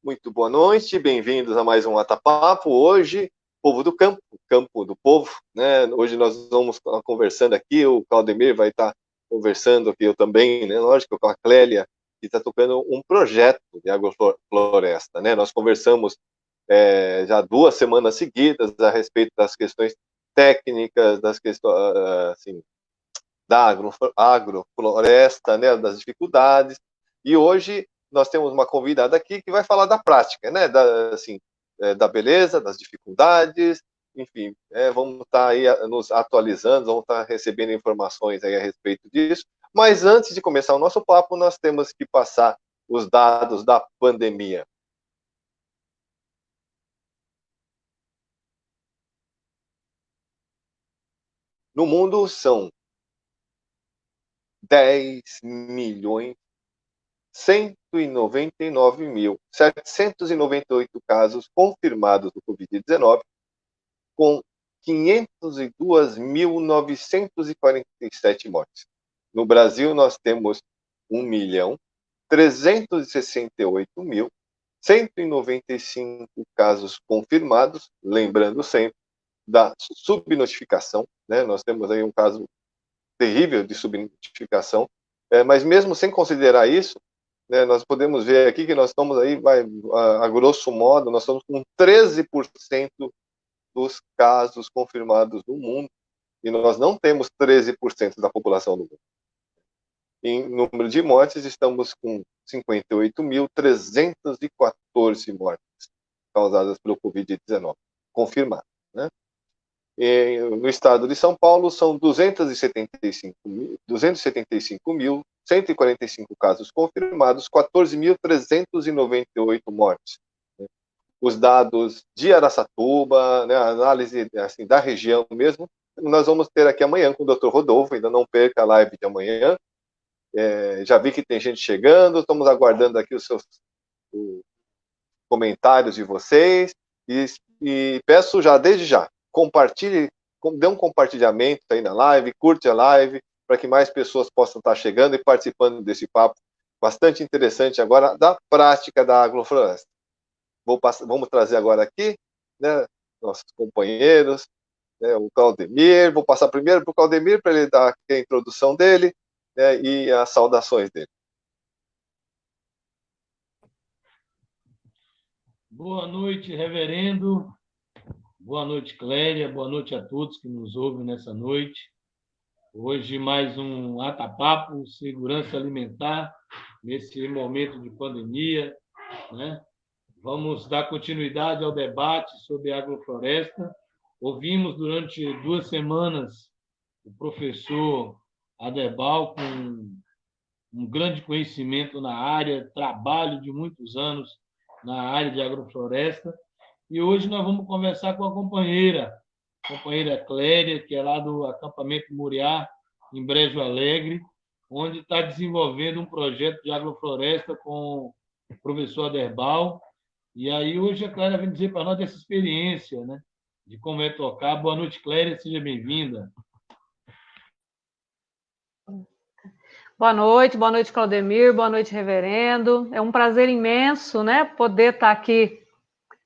Muito boa noite, bem-vindos a mais um Atapapo. Hoje, povo do campo, campo do povo, né? Hoje nós vamos estar conversando aqui, o Claudemir vai estar conversando aqui, eu também, né? Lógico, com a Clélia, que está tocando um projeto de agrofloresta, né? Nós conversamos já 2 semanas seguidas a respeito das questões técnicas, das questões, assim, da agrofloresta, né? Das dificuldades, e hoje nós temos uma convidada aqui que vai falar da prática, né? Da beleza, das dificuldades, enfim, vamos estar aí nos atualizando, vamos estar recebendo informações aí a respeito disso. Mas antes de começar o nosso papo, nós temos que passar os dados da pandemia. No mundo são 10.199.798 casos confirmados do Covid-19, com 502.947 mortes. No Brasil, nós temos 1.368.195 casos confirmados, lembrando sempre da subnotificação, né? Nós temos aí um caso terrível de subnotificação, mas mesmo sem considerar isso, né, nós podemos ver aqui que nós estamos aí, a grosso modo, nós estamos com 13% dos casos confirmados no mundo, e nós não temos 13% da população do mundo. Em número de mortes, estamos com 58.314 mortes causadas pelo Covid-19, confirmadas, né? No estado de São Paulo, são 275.145 casos confirmados, 14.398 mortes. Os dados de Araçatuba, né, a análise assim, da região mesmo, nós vamos ter aqui amanhã com o Dr. Rodolfo, ainda não perca a live de amanhã. Já vi que tem gente chegando, estamos aguardando aqui os comentários de vocês, e peço já, desde já, compartilhe, dê um compartilhamento aí na live, curte a live, para que mais pessoas possam estar chegando e participando desse papo bastante interessante agora da prática da agrofloresta. Vamos trazer agora aqui, né, nossos companheiros, né, o Claudemir. Vou passar primeiro para o Claudemir, para ele dar aqui a introdução dele, né, e as saudações dele. Boa noite, reverendo. Boa noite, Clélia. Boa noite a todos que nos ouvem nessa noite. Hoje mais um Atapapo, segurança alimentar, nesse momento de pandemia, né? Vamos dar continuidade ao debate sobre a agrofloresta. Ouvimos durante 2 semanas o professor Aderbal, com um grande conhecimento na área, trabalho de muitos anos na área de agrofloresta. E hoje nós vamos conversar com a companheira Clélia, que é lá do acampamento Muriá, em Brejo Alegre, onde está desenvolvendo um projeto de agrofloresta com o professor Aderbal. E aí hoje a Clélia vem dizer para nós dessa experiência, né, de como é tocar. Boa noite, Clélia, seja bem-vinda. Boa noite, Claudemir, boa noite, reverendo. É um prazer imenso, né, poder estar aqui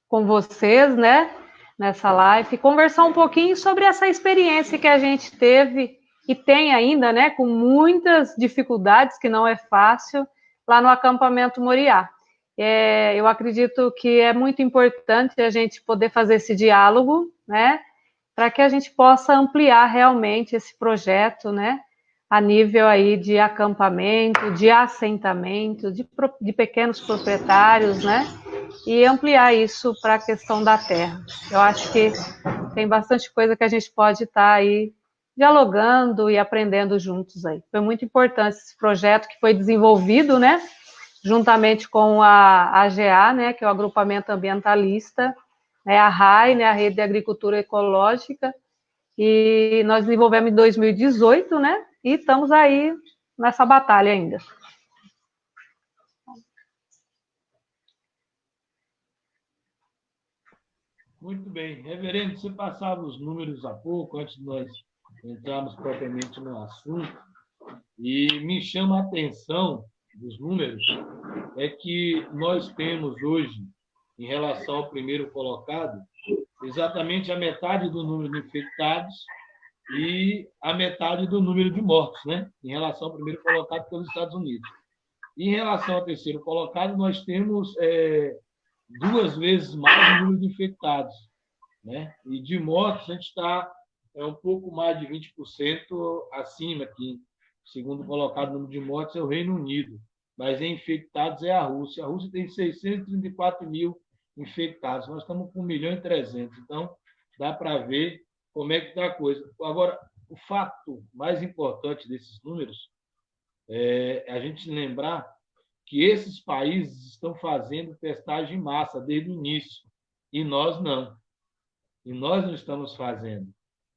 com vocês, né, nessa live, e conversar um pouquinho sobre essa experiência que a gente teve e tem ainda, né, com muitas dificuldades, que não é fácil, lá no acampamento Moriá. Eu acredito que é muito importante a gente poder fazer esse diálogo, né, para que a gente possa ampliar realmente esse projeto, né, a nível aí de acampamento, de assentamento, de pequenos proprietários, né? E ampliar isso para a questão da terra. Eu acho que tem bastante coisa que a gente pode estar aí dialogando e aprendendo juntos aí. Foi muito importante esse projeto que foi desenvolvido, né? Juntamente com a AGA, né? Que é o Agrupamento Ambientalista, né, a RAI, né? A Rede de Agricultura Ecológica, e nós desenvolvemos em 2018, né? E estamos aí nessa batalha ainda. Muito bem. Reverendo, você passava os números há pouco, antes de nós entrarmos propriamente no assunto, e me chama a atenção dos números é que nós temos hoje, em relação ao primeiro colocado, exatamente a metade do número de infectados e a metade do número de mortos, né? Em relação ao primeiro colocado pelos Estados Unidos. Em relação ao terceiro colocado, nós temos 2 vezes mais o número de infectados, né? E de mortos, a gente está um pouco mais de 20% acima aqui. O segundo colocado no número de mortes é o Reino Unido, mas em infectados é a Rússia. A Rússia tem 634 mil infectados, nós estamos com 1.300.000. Então, dá para ver como é que está a coisa. Agora, o fato mais importante desses números é a gente lembrar que esses países estão fazendo testagem em massa desde o início, e nós não. E nós não estamos fazendo.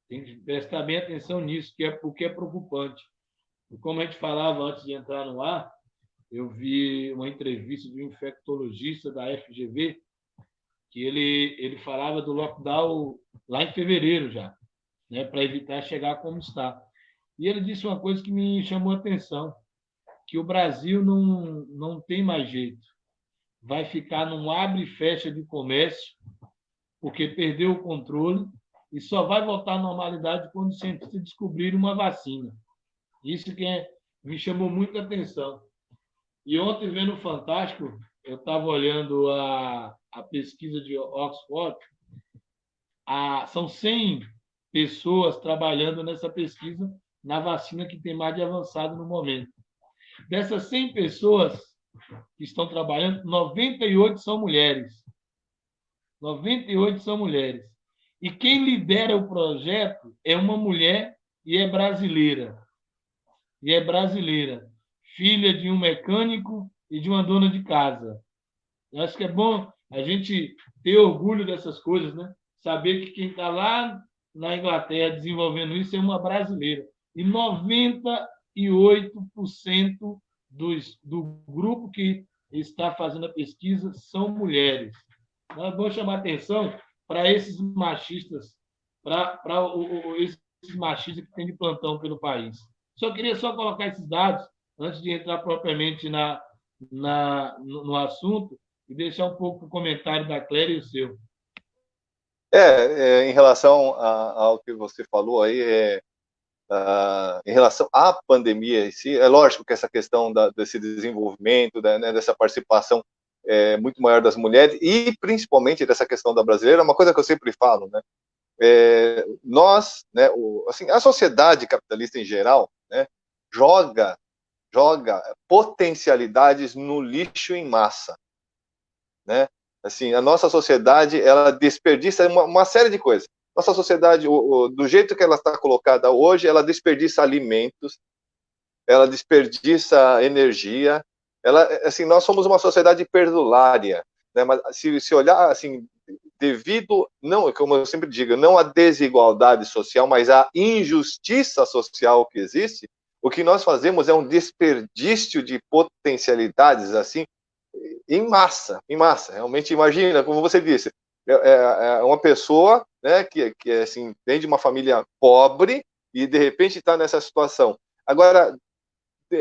Tem que prestar bem atenção nisso, o que é preocupante. E como a gente falava antes de entrar no ar, eu vi uma entrevista de um infectologista da FGV, que ele falava do lockdown lá em fevereiro já, né, para evitar chegar como está. E ele disse uma coisa que me chamou a atenção, que o Brasil não tem mais jeito. Vai ficar num abre e fecha de comércio, porque perdeu o controle, e só vai voltar à normalidade quando os cientistas descobrirem uma vacina. Isso que me chamou muita atenção. E ontem, vendo o Fantástico, eu estava olhando a pesquisa de Oxford. São 100 pessoas trabalhando nessa pesquisa na vacina que tem mais de avançado no momento. Dessas 100 pessoas que estão trabalhando, 98 são mulheres. 98 são mulheres. E quem lidera o projeto é uma mulher e é brasileira. Filha de um mecânico e de uma dona de casa. Eu acho que é bom a gente ter orgulho dessas coisas, né? Saber que quem está lá na Inglaterra desenvolvendo isso é uma brasileira. E 98% do grupo que está fazendo a pesquisa são mulheres. Então, é bom chamar atenção para esses machistas, para esses machistas que tem de plantão pelo país. Queria colocar esses dados antes de entrar propriamente no assunto e deixar um pouco o comentário da Clélia e o seu. Em relação ao que você falou aí, em relação à pandemia em si, é lógico que essa questão desse desenvolvimento, né, dessa participação muito maior das mulheres e principalmente dessa questão da brasileira, é uma coisa que eu sempre falo, né? Nós, né, assim, a sociedade capitalista em geral, né, joga potencialidades no lixo em massa, né? Assim, a nossa sociedade, ela desperdiça uma série de coisas. Nossa sociedade, do jeito que ela está colocada hoje, ela desperdiça alimentos, ela desperdiça energia. Assim, nós somos uma sociedade perdulária, né? Mas se olhar assim, devido, não, como eu sempre digo, não à desigualdade social, mas à injustiça social que existe, o que nós fazemos é um desperdício de potencialidades, assim, em massa. Realmente, imagina, como você disse, uma pessoa, né, que assim, vem de uma família pobre e, de repente, está nessa situação. Agora,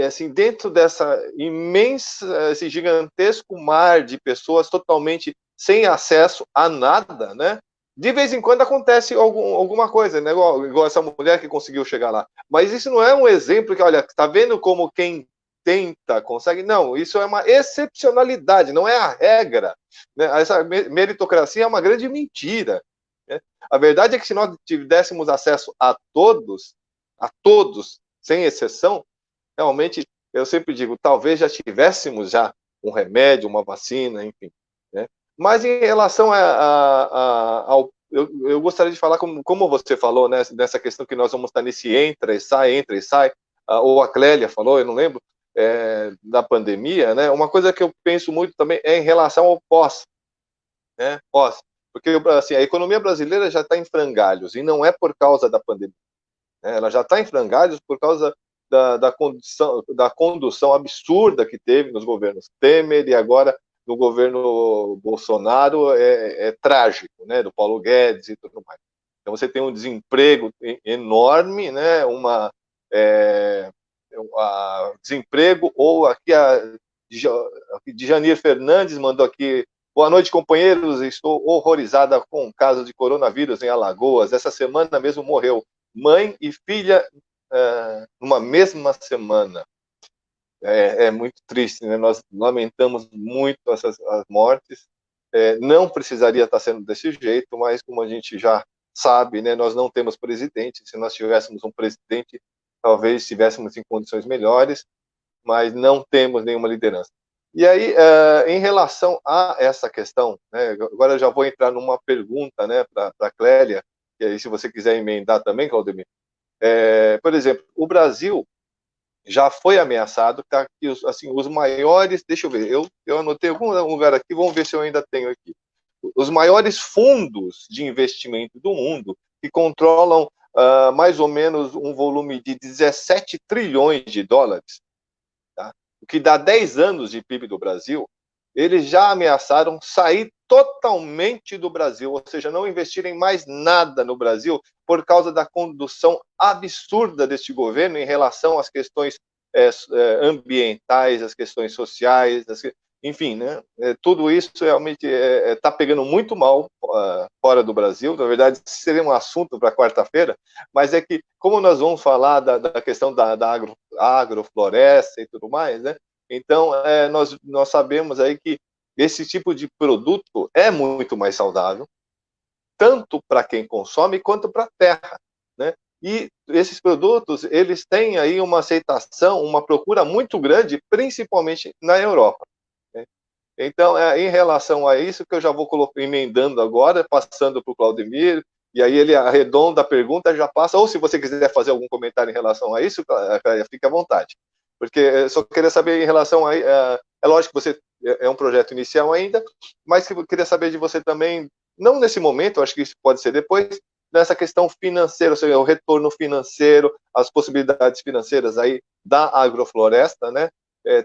assim, dentro dessa imensa, esse gigantesco mar de pessoas totalmente sem acesso a nada, né? De vez em quando acontece alguma coisa, né? Igual essa mulher que conseguiu chegar lá. Mas isso não é um exemplo que, olha, está vendo como quem tenta, consegue? Não, isso é uma excepcionalidade, não é a regra. Né? Essa meritocracia é uma grande mentira. Né? A verdade é que se nós tivéssemos acesso a todos, sem exceção, realmente, eu sempre digo, talvez já tivéssemos já um remédio, uma vacina, enfim. Né? Mas em relação ao... Eu gostaria de falar, como você falou, né, nessa questão que nós vamos estar nesse entra e sai, ou a Clélia falou, eu não lembro, da pandemia, né? Uma coisa que eu penso muito também é em relação ao pós. Né? Porque assim, a economia brasileira já está em frangalhos, e não é por causa da pandemia. Né? Ela já está em frangalhos por causa da condução absurda que teve nos governos Temer e agora no governo Bolsonaro é trágico, né? Do Paulo Guedes e tudo mais. Então você tem um desemprego enorme, né? Desemprego ou aqui Janir Fernandes mandou aqui: boa noite, companheiros. Estou horrorizada com o caso de coronavírus em Alagoas. Essa semana mesmo morreu mãe e filha numa mesma semana. É muito triste, né? Nós lamentamos muito as mortes. Não precisaria estar sendo desse jeito, mas como a gente já sabe, né, nós não temos presidente. Se nós tivéssemos um presidente, talvez estivéssemos em condições melhores, mas não temos nenhuma liderança. E aí, em relação a essa questão, né, agora eu já vou entrar numa pergunta, né, para a Clélia, e aí se você quiser emendar também, Claudemir. Por exemplo, o Brasil já foi ameaçado, tá? Que os maiores, deixa eu ver, eu anotei algum lugar aqui, vamos ver se eu ainda tenho aqui. Os maiores fundos de investimento do mundo, que controlam mais ou menos um volume de 17 trilhões de dólares, tá? O que dá 10 anos de PIB do Brasil, eles já ameaçaram sair totalmente do Brasil, ou seja, não investirem mais nada no Brasil por causa da condução absurda deste governo em relação às questões ambientais, às questões sociais, enfim, né? Tudo isso realmente está pegando muito mal fora do Brasil. Na verdade, seria um assunto para quarta-feira, mas é que, como nós vamos falar da questão da agrofloresta e tudo mais, né? Então, nós sabemos aí que esse tipo de produto é muito mais saudável, tanto para quem consome quanto para a terra, né? E esses produtos, eles têm aí uma aceitação, uma procura muito grande, principalmente na Europa, né? Então, em relação a isso, que eu já vou emendando agora, passando para o Claudemir, e aí ele arredonda a pergunta, já passa, ou se você quiser fazer algum comentário em relação a isso, fique à vontade. Porque eu só queria saber em relação a... É lógico que você é um projeto inicial ainda, mas eu queria saber de você também, não nesse momento, acho que isso pode ser depois, nessa questão financeira, ou seja, o retorno financeiro, as possibilidades financeiras aí da agrofloresta, né?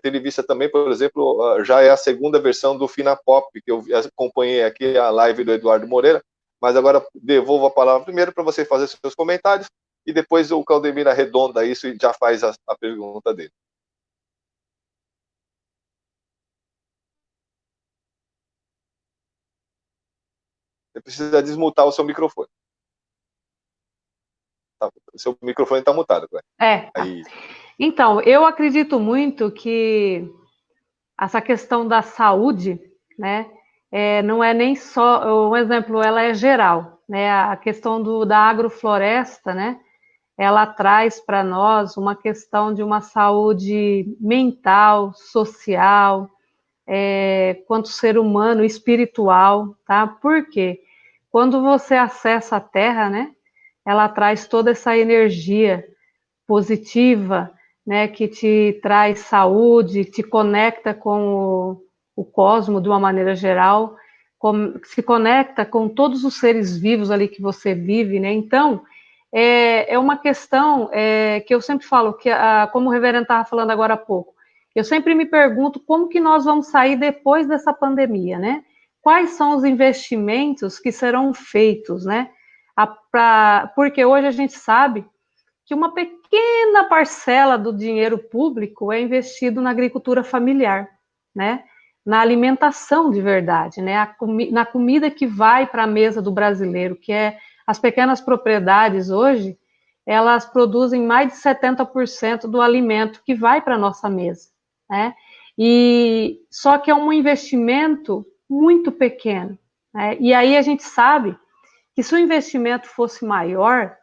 Tendo em vista também, por exemplo, já é a segunda versão do Finapop, que eu acompanhei aqui a live do Eduardo Moreira, mas agora devolvo a palavra primeiro para você fazer seus comentários, e depois o Claudemir arredonda isso e já faz a pergunta dele. Você precisa desmutar o seu microfone. Tá, o seu microfone está mutado, Cléia. Aí. Então, eu acredito muito que essa questão da saúde, né, não é nem só, um exemplo, ela é geral, né, a questão da agrofloresta, né, ela traz para nós uma questão de uma saúde mental, social, quanto ser humano, espiritual, tá? Por quê? Quando você acessa a Terra, né, ela traz toda essa energia positiva, né, que te traz saúde, te conecta com o cosmos de uma maneira geral, se conecta com todos os seres vivos ali que você vive, né? Então, é uma questão que eu sempre falo, que como o reverendo estava falando agora há pouco, eu sempre me pergunto como que nós vamos sair depois dessa pandemia, né? Quais são os investimentos que serão feitos, né? Porque hoje a gente sabe que uma pequena parcela do dinheiro público é investido na agricultura familiar, né? Na alimentação de verdade, né? Na comida que vai para a mesa do brasileiro, que é as pequenas propriedades hoje, elas produzem mais de 70% do alimento que vai para a nossa mesa, né? E só que é um investimento muito pequeno, né? E aí a gente sabe que se o investimento fosse maior,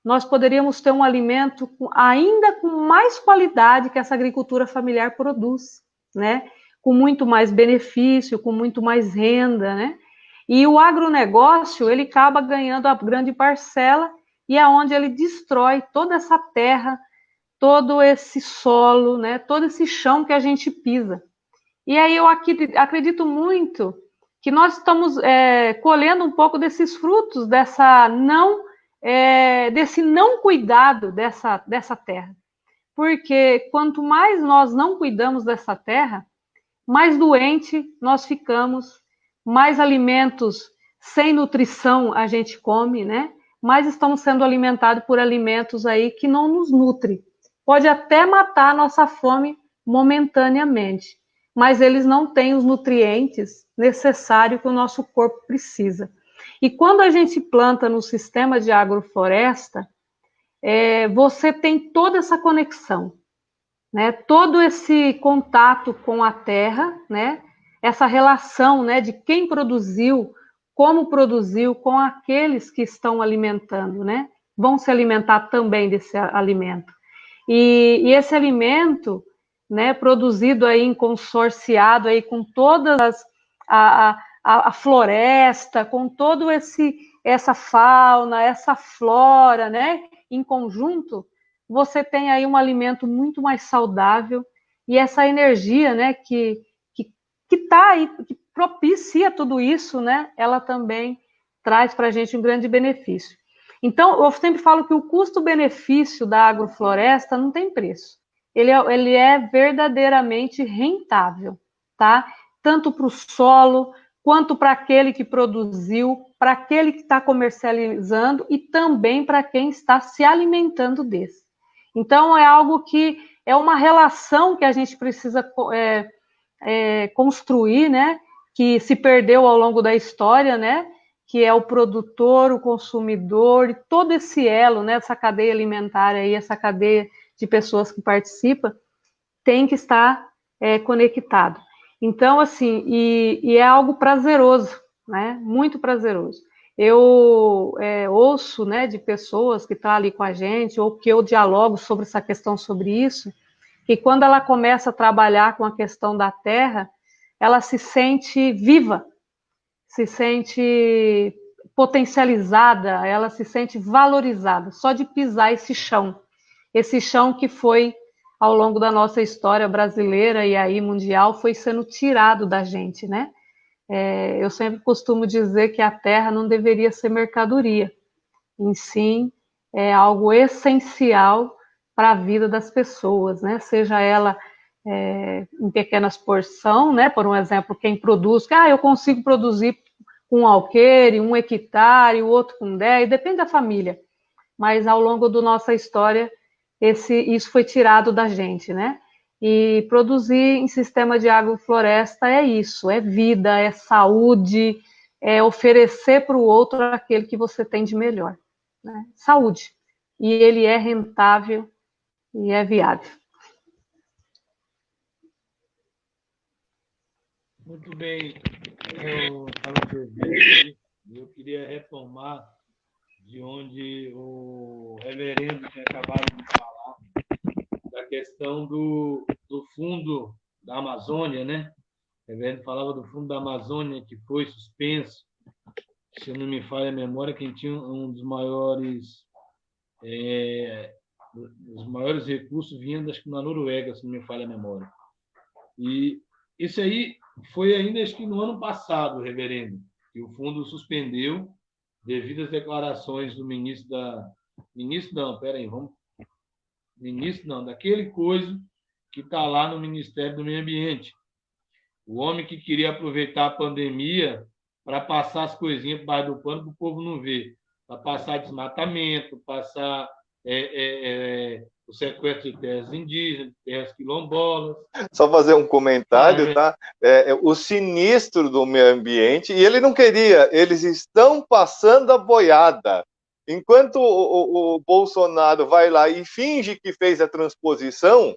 nós poderíamos ter um alimento ainda com mais qualidade que essa agricultura familiar produz, né? Com muito mais benefício, com muito mais renda, né? E o agronegócio, ele acaba ganhando a grande parcela e é onde ele destrói toda essa terra, todo esse solo, né? Todo esse chão que a gente pisa. E aí eu acredito muito que nós estamos colhendo um pouco desses frutos desse não cuidado dessa terra. Porque quanto mais nós não cuidamos dessa terra, mais doente nós ficamos, mais alimentos sem nutrição a gente come, né? Mais estamos sendo alimentados por alimentos aí que não nos nutrem. Pode até matar a nossa fome momentaneamente, mas eles não têm os nutrientes necessários que o nosso corpo precisa. E quando a gente planta no sistema de agrofloresta, você tem toda essa conexão, né? Todo esse contato com a terra, né? Essa relação, né, de quem produziu, como produziu, com aqueles que estão alimentando, né? Vão se alimentar também desse alimento. E esse alimento, né, produzido aí, consorciado aí com todas a floresta, com todo essa fauna, essa flora, né, em conjunto, você tem aí um alimento muito mais saudável e essa energia, né, que está aí, que propicia tudo isso, né, ela também traz para a gente um grande benefício. Então, eu sempre falo que o custo-benefício da agrofloresta não tem preço. Ele é verdadeiramente rentável, tá? Tanto para o solo, quanto para aquele que produziu, para aquele que está comercializando e também para quem está se alimentando desse. Então, é algo que é uma relação que a gente precisa construir, né? Que se perdeu ao longo da história, né? Que é o produtor, o consumidor, e todo esse elo, né? Essa cadeia alimentar aí, essa cadeia de pessoas que participam, tem que estar conectado. Então, assim, e é algo prazeroso, né? Muito prazeroso. Eu ouço, né, de pessoas que estão ali com a gente, ou que eu dialogo sobre essa questão, sobre isso, que quando ela começa a trabalhar com a questão da terra, ela se sente viva, se sente potencializada, ela se sente valorizada, só de pisar esse chão que foi, ao longo da nossa história brasileira e aí mundial, foi sendo tirado da gente, né? Eu sempre costumo dizer que a terra não deveria ser mercadoria, em si é algo essencial para a vida das pessoas, né? Seja ela em pequenas porções, né? Por um exemplo, quem produz, eu consigo produzir com um alqueire, 1 hectare, o outro com 10, depende da família. Mas ao longo da nossa história, isso foi tirado da gente, né? E produzir em sistema de agrofloresta é isso, é vida, é saúde, é oferecer para o outro aquele que você tem de melhor, né? Saúde. E ele é rentável e é viável. Muito bem, eu estava ouvindo e eu queria retomar de onde o reverendo tinha acabado de falar, da questão do fundo da Amazônia, né? O reverendo falava do fundo da Amazônia que foi suspenso, se não me falha a memória, quem tinha um dos maiores recursos vinha, acho que na Noruega, se não me falha a memória. E isso aí foi ainda, acho que no ano passado, reverendo, que o fundo suspendeu devido às declarações do ministro daquele coisa que está lá no Ministério do Meio Ambiente. O homem que queria aproveitar a pandemia para passar as coisinhas por baixo do pano para o povo não ver, para passar desmatamento, passar o sequestro de terras indígenas, terras quilombolas. Só fazer um comentário, tá? O sinistro do meio ambiente, e ele não queria, eles estão passando a boiada. Enquanto o Bolsonaro vai lá e finge que fez a transposição,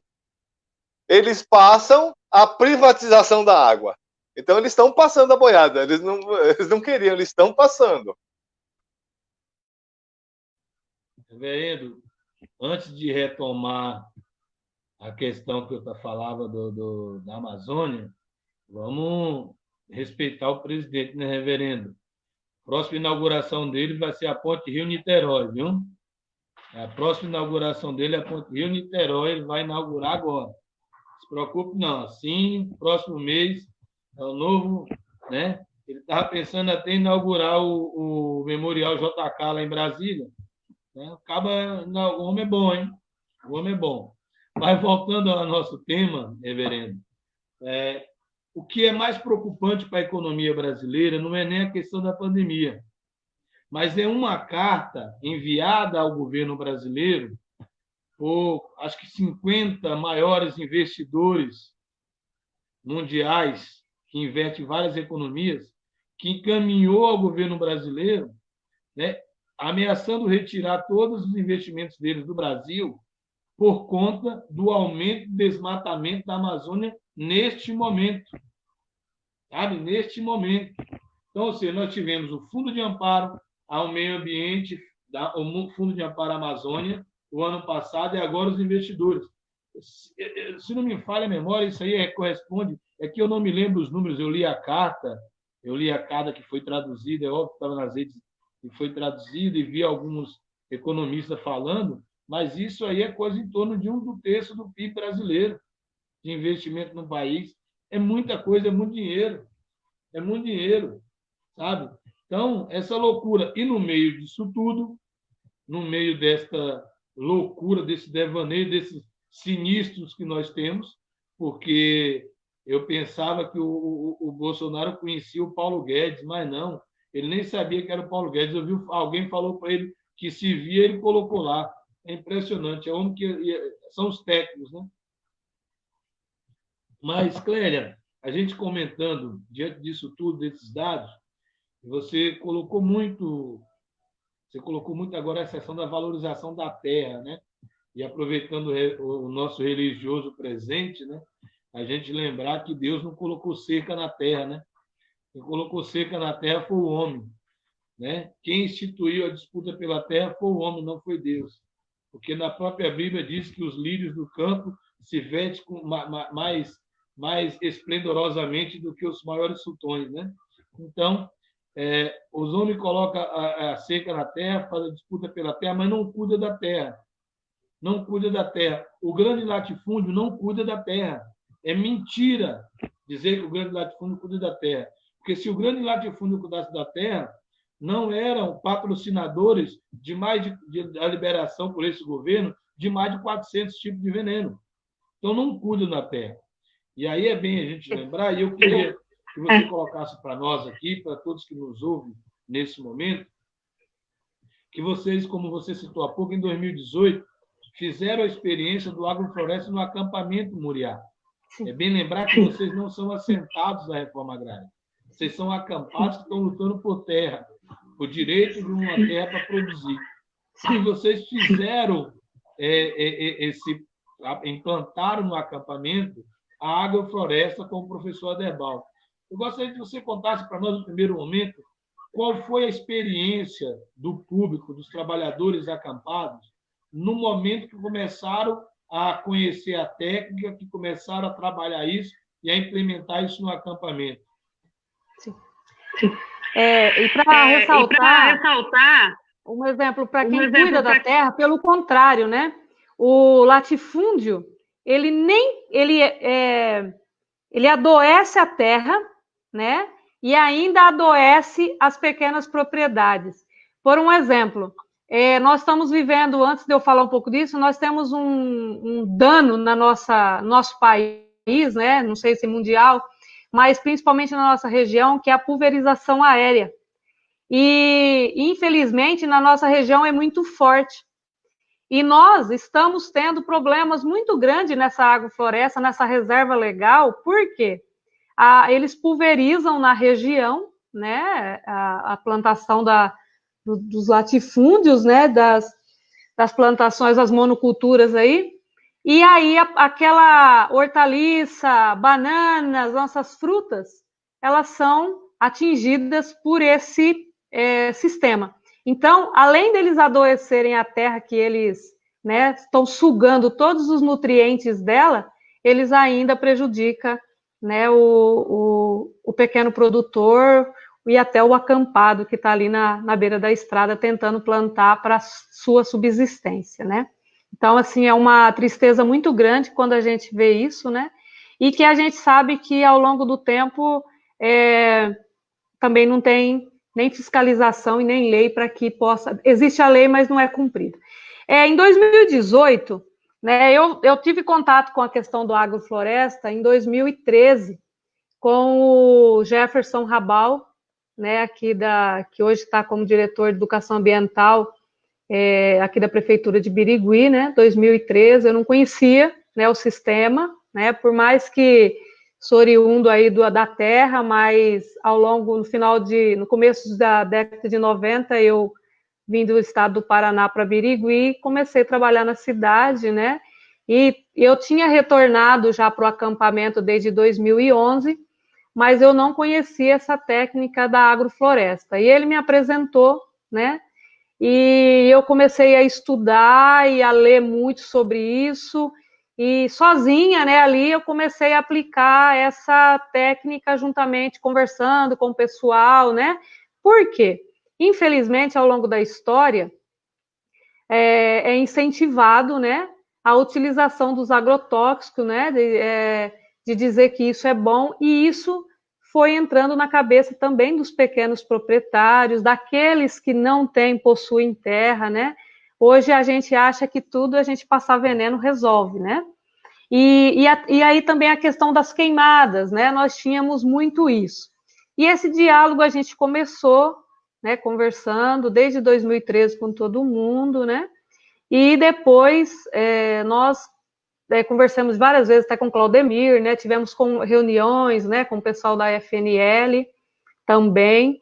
eles passam a privatização da água. Então, eles estão passando a boiada. Eles não queriam, eles estão passando. Reverendo, antes de retomar a questão que eu falava da Amazônia, vamos respeitar o presidente, né, reverendo? A próxima inauguração dele vai ser a Ponte Rio-Niterói, viu? A próxima inauguração dele é a Ponte Rio-Niterói, ele vai inaugurar agora. Não se preocupe, não. Assim, próximo mês, é o novo, né? Ele estava pensando até em inaugurar o Memorial JK lá em Brasília. Né? Não, o homem é bom, hein? O homem é bom. Mas voltando ao nosso tema, reverendo, o que é mais preocupante para a economia brasileira não é nem a questão da pandemia, mas é uma carta enviada ao governo brasileiro por, acho que 50 maiores investidores mundiais, que investe em várias economias, que encaminhou ao governo brasileiro, né, ameaçando retirar todos os investimentos deles do Brasil por conta do aumento do desmatamento da Amazônia neste momento. Sabe? Neste momento. Então, ou seja, nós tivemos o Fundo de Amparo ao Meio Ambiente, o Fundo de Amparo à Amazônia, o ano passado, e agora os investidores. Se não me falha a memória, isso aí corresponde, é que eu não me lembro os números, eu li a carta que foi traduzida, é óbvio que estava nas redes, e foi traduzida, e vi alguns economistas falando, mas isso aí é coisa em torno de 1/3 do PIB brasileiro, de investimento no país. É muita coisa, é muito dinheiro, sabe? Então, essa loucura, e no meio disso tudo, no meio desta loucura, desse devaneio, desses sinistros que nós temos, porque eu pensava que o Bolsonaro conhecia o Paulo Guedes, mas não, ele nem sabia que era o Paulo Guedes. Alguém falou para ele que se via, ele colocou lá. É impressionante, é homem que são os técnicos, né? Mas, Clélia, a gente comentando diante disso tudo, desses dados, você colocou muito agora a questão da valorização da terra, né? E aproveitando o nosso religioso presente, né? A gente lembrar que Deus não colocou cerca na terra, né? Quem colocou cerca na terra foi o homem, né? Quem instituiu a disputa pela terra foi o homem, não foi Deus. Porque na própria Bíblia diz que os lírios do campo se vestem mais esplendorosamente do que os maiores sultões, né? Então, os homens colocam a cerca na terra, fazem a disputa pela terra, mas não cuida da terra. Não cuida da terra. O grande latifúndio não cuida da terra. É mentira dizer que o grande latifúndio cuida da terra. Porque se o grande latifúndio cuidasse da terra, não eram patrocinadores da liberação por esse governo de mais de 400 tipos de veneno. Então, não cuidam da terra. E aí é bem a gente lembrar, e eu queria que você colocasse para nós aqui, para todos que nos ouvem nesse momento, que vocês, como você citou há pouco, em 2018, fizeram a experiência do agrofloresta no acampamento Muriá. É bem lembrar que vocês não são assentados da reforma agrária. Vocês são acampados que estão lutando por terra, por direito de uma terra para produzir. E vocês fizeram implantaram no acampamento a agrofloresta com o professor Aderbal. Eu gostaria que você contasse para nós, no primeiro momento, qual foi a experiência do público, dos trabalhadores acampados, no momento que começaram a conhecer a técnica, que começaram a trabalhar isso e a implementar isso no acampamento. Sim. E para ressaltar um exemplo para quem cuida da terra, pelo contrário, né? O latifúndio, ele adoece a terra, né? E ainda adoece as pequenas propriedades. Por um exemplo, nós estamos vivendo, antes de eu falar um pouco disso, nós temos um dano no nosso país, né? Não sei se mundial, mas principalmente na nossa região, que é a pulverização aérea. E, infelizmente, na nossa região é muito forte. E nós estamos tendo problemas muito grandes nessa agrofloresta, nessa reserva legal, por quê? Eles pulverizam na região, né, a plantação dos latifúndios, né, das plantações, das monoculturas aí, e aí aquela hortaliça, bananas, nossas frutas, elas são atingidas por esse sistema. Então, além deles adoecerem a terra, que eles, né, estão sugando todos os nutrientes dela, eles ainda prejudicam, né, o pequeno produtor e até o acampado que está ali na beira da estrada tentando plantar para sua subsistência, né? Então, assim, é uma tristeza muito grande quando a gente vê isso, né? E que a gente sabe que ao longo do tempo também não tem nem fiscalização e nem lei para que possa... Existe a lei, mas não é cumprida. Em 2018, né, eu tive contato com a questão do agrofloresta em 2013, com o Jefferson Rabal, né, que hoje está como diretor de Educação Ambiental aqui da Prefeitura de Birigui, né, 2013, eu não conhecia, né, o sistema, né, por mais que sou oriundo aí da terra, mas no começo da década de 90, eu vim do estado do Paraná para Birigui e comecei a trabalhar na cidade, né? E eu tinha retornado já para o acampamento desde 2011, mas eu não conhecia essa técnica da agrofloresta. E ele me apresentou, né? E eu comecei a estudar e a ler muito sobre isso, e sozinha, né, ali eu comecei a aplicar essa técnica juntamente, conversando com o pessoal, né? Por quê? Infelizmente, ao longo da história, é incentivado, né, a utilização dos agrotóxicos, né, de dizer que isso é bom, e isso foi entrando na cabeça também dos pequenos proprietários, daqueles que não possuem terra, né? Hoje a gente acha que tudo a gente passar veneno resolve, né? E aí também a questão das queimadas, né? Nós tínhamos muito isso. E esse diálogo a gente começou, né, conversando desde 2013 com todo mundo, né? E depois nós conversamos várias vezes até com o Claudemir, né? Tivemos reuniões, né, com o pessoal da FNL também.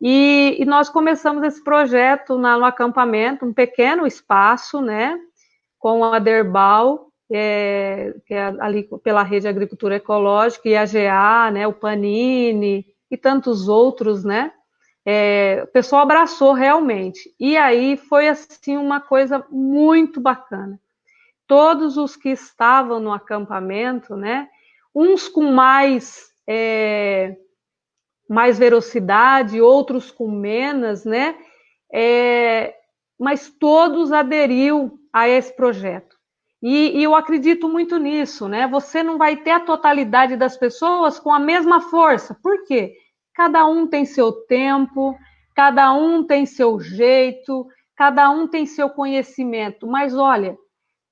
E nós começamos esse projeto no acampamento, um pequeno espaço, né, com a Derbal, que é ali pela Rede Agricultura Ecológica, e a GA, né, o Panini e tantos outros, né? O pessoal abraçou realmente. E aí foi assim uma coisa muito bacana. Todos os que estavam no acampamento, né? Uns com mais velocidade, outros com menos, né? Mas todos aderiu a esse projeto. E eu acredito muito nisso, né? Você não vai ter a totalidade das pessoas com a mesma força. Por quê? Cada um tem seu tempo, cada um tem seu jeito, cada um tem seu conhecimento. Mas olha,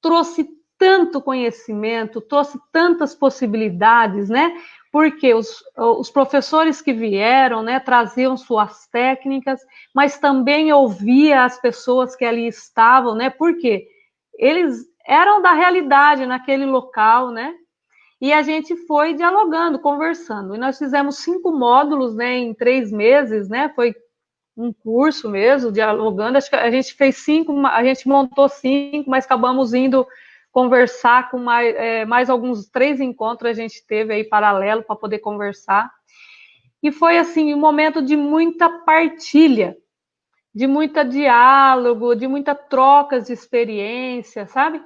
trouxe tanto conhecimento, trouxe tantas possibilidades, né? Porque os professores que vieram, né, traziam suas técnicas, mas também ouvia as pessoas que ali estavam, né? Porque eles eram da realidade naquele local, né? E a gente foi dialogando, conversando. E nós fizemos 5 módulos, né, em 3 meses, né? Foi um curso mesmo, dialogando. Acho que a gente fez 5, a gente montou 5, mas acabamos indo conversar com mais alguns 3 encontros a gente teve aí paralelo para poder conversar. E foi assim um momento de muita partilha, de muita diálogo, de muita troca de experiência, sabe?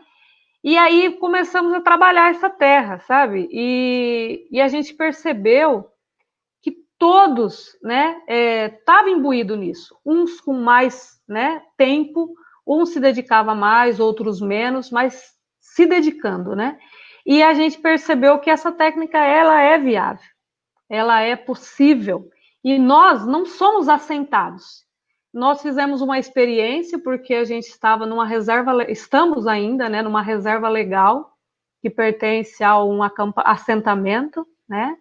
E aí começamos a trabalhar essa terra, sabe? E a gente percebeu que todos, né, estavam imbuídos nisso. Uns com mais, né, tempo, uns se dedicava mais, outros menos, mas se dedicando, né? E a gente percebeu que essa técnica, ela é viável, ela é possível. E nós não somos assentados. Nós fizemos uma experiência, porque a gente estava estamos ainda, né, numa reserva legal, que pertence a um assentamento, né?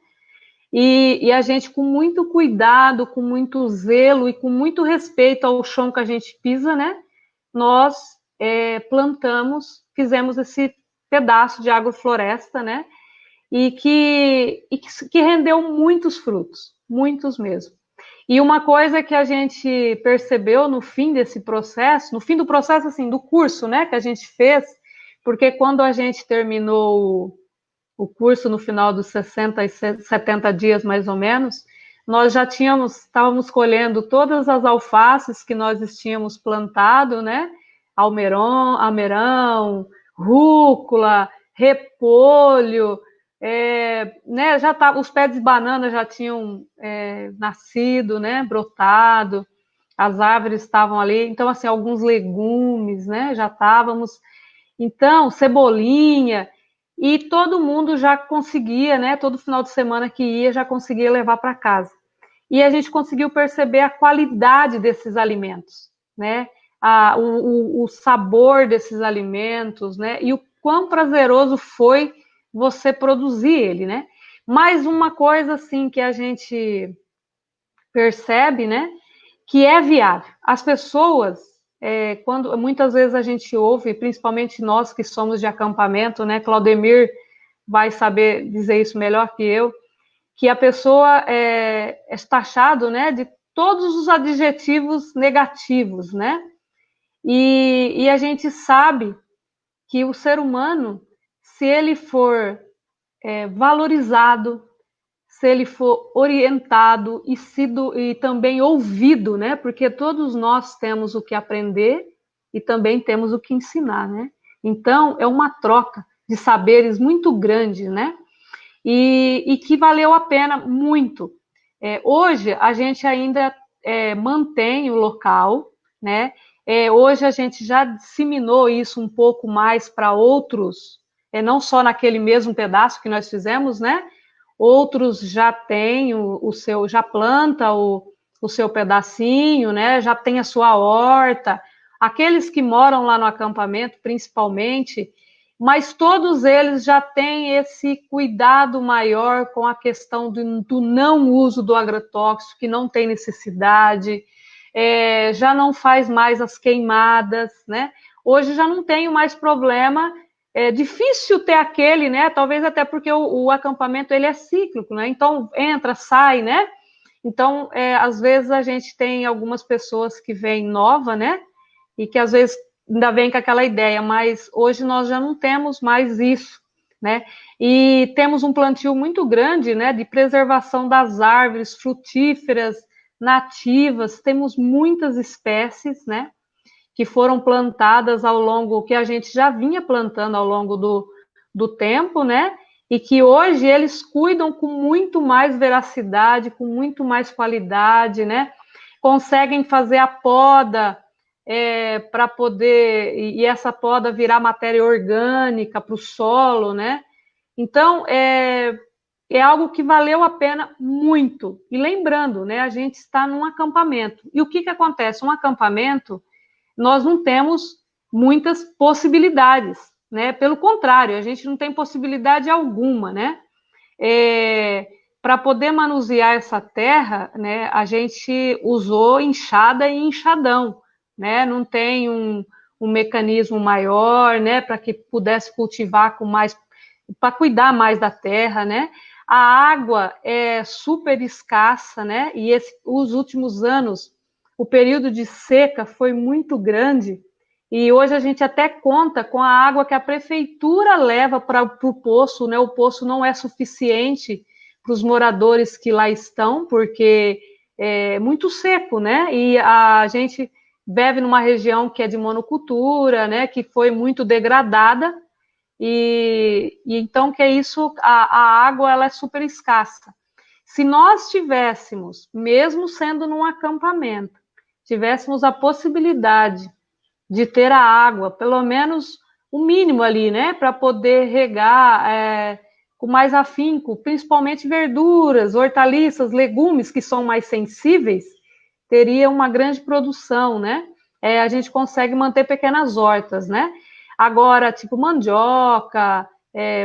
E a gente, com muito cuidado, com muito zelo e com muito respeito ao chão que a gente pisa, né? Nós plantamos, fizemos esse pedaço de agrofloresta, né? E que rendeu muitos frutos, muitos mesmo. E uma coisa que a gente percebeu no fim desse processo, no fim do processo, assim, do curso, né, que a gente fez, porque quando a gente terminou o curso no final dos 60 e 70 dias, mais ou menos, nós já estávamos colhendo todas as alfaces que nós tínhamos plantado, né, almeirão, rúcula, repolho, né, os pés de banana já tinham nascido, né, brotado, as árvores estavam ali, então, assim, alguns legumes, né, já estávamos, então, cebolinha, e todo mundo já conseguia, né, todo final de semana que ia, já conseguia levar para casa. E a gente conseguiu perceber a qualidade desses alimentos, né, o sabor desses alimentos, né, e o quão prazeroso foi você produzir ele, né? Mais uma coisa, assim, que a gente percebe, né, que é viável. As pessoas, quando muitas vezes a gente ouve, principalmente nós que somos de acampamento, né, Claudemir vai saber dizer isso melhor que eu, que a pessoa é taxado, né, de todos os adjetivos negativos, né? E a gente sabe que o ser humano, se ele for valorizado, se ele for orientado e também ouvido, né? Porque todos nós temos o que aprender e também temos o que ensinar, né? Então, é uma troca de saberes muito grande, né? E que valeu a pena muito. Hoje, a gente ainda mantém o local, né? Hoje, a gente já disseminou isso um pouco mais para outros, não só naquele mesmo pedaço que nós fizemos, né? Outros já têm o seu, já planta o seu pedacinho, né? Já tem a sua horta. Aqueles que moram lá no acampamento, principalmente, mas todos eles já têm esse cuidado maior com a questão do não uso do agrotóxico, que não tem necessidade, já não faz mais as queimadas, né? Hoje já não tenho mais problema, é difícil ter aquele, né? Talvez até porque o acampamento ele é cíclico, né? Então entra, sai, né? Então, às vezes a gente tem algumas pessoas que vêm nova, né? E que às vezes ainda vem com aquela ideia, mas hoje nós já não temos mais isso, né? E temos um plantio muito grande, né, de preservação das árvores frutíferas nativas, temos muitas espécies, né, que foram plantadas ao longo, que a gente já vinha plantando ao longo do tempo, né, e que hoje eles cuidam com muito mais veracidade, com muito mais qualidade, né, conseguem fazer a poda, para poder, e essa poda virar matéria orgânica para o solo, né? Então, é algo que valeu a pena muito. E lembrando, né, a gente está num acampamento. E o que acontece? Um acampamento, nós não temos muitas possibilidades, né? Pelo contrário, a gente não tem possibilidade alguma, né? Para poder manusear essa terra, né, a gente usou enxada e enxadão, né? Não tem um mecanismo maior, né, para que pudesse cultivar com mais, para cuidar mais da terra, né? A água é super escassa, né? E os últimos anos, o período de seca foi muito grande. E hoje a gente até conta com a água que a prefeitura leva para o poço, né? O poço não é suficiente para os moradores que lá estão, porque é muito seco, né? E a gente bebe numa região que é de monocultura, né? Que foi muito degradada, e então que é isso, a água ela é super escassa. Se nós tivéssemos, mesmo sendo num acampamento, tivéssemos a possibilidade de ter a água, pelo menos o mínimo ali, né, para poder regar com mais afinco, principalmente verduras, hortaliças, legumes que são mais sensíveis, teria uma grande produção, né? A gente consegue manter pequenas hortas, né? Agora, tipo mandioca,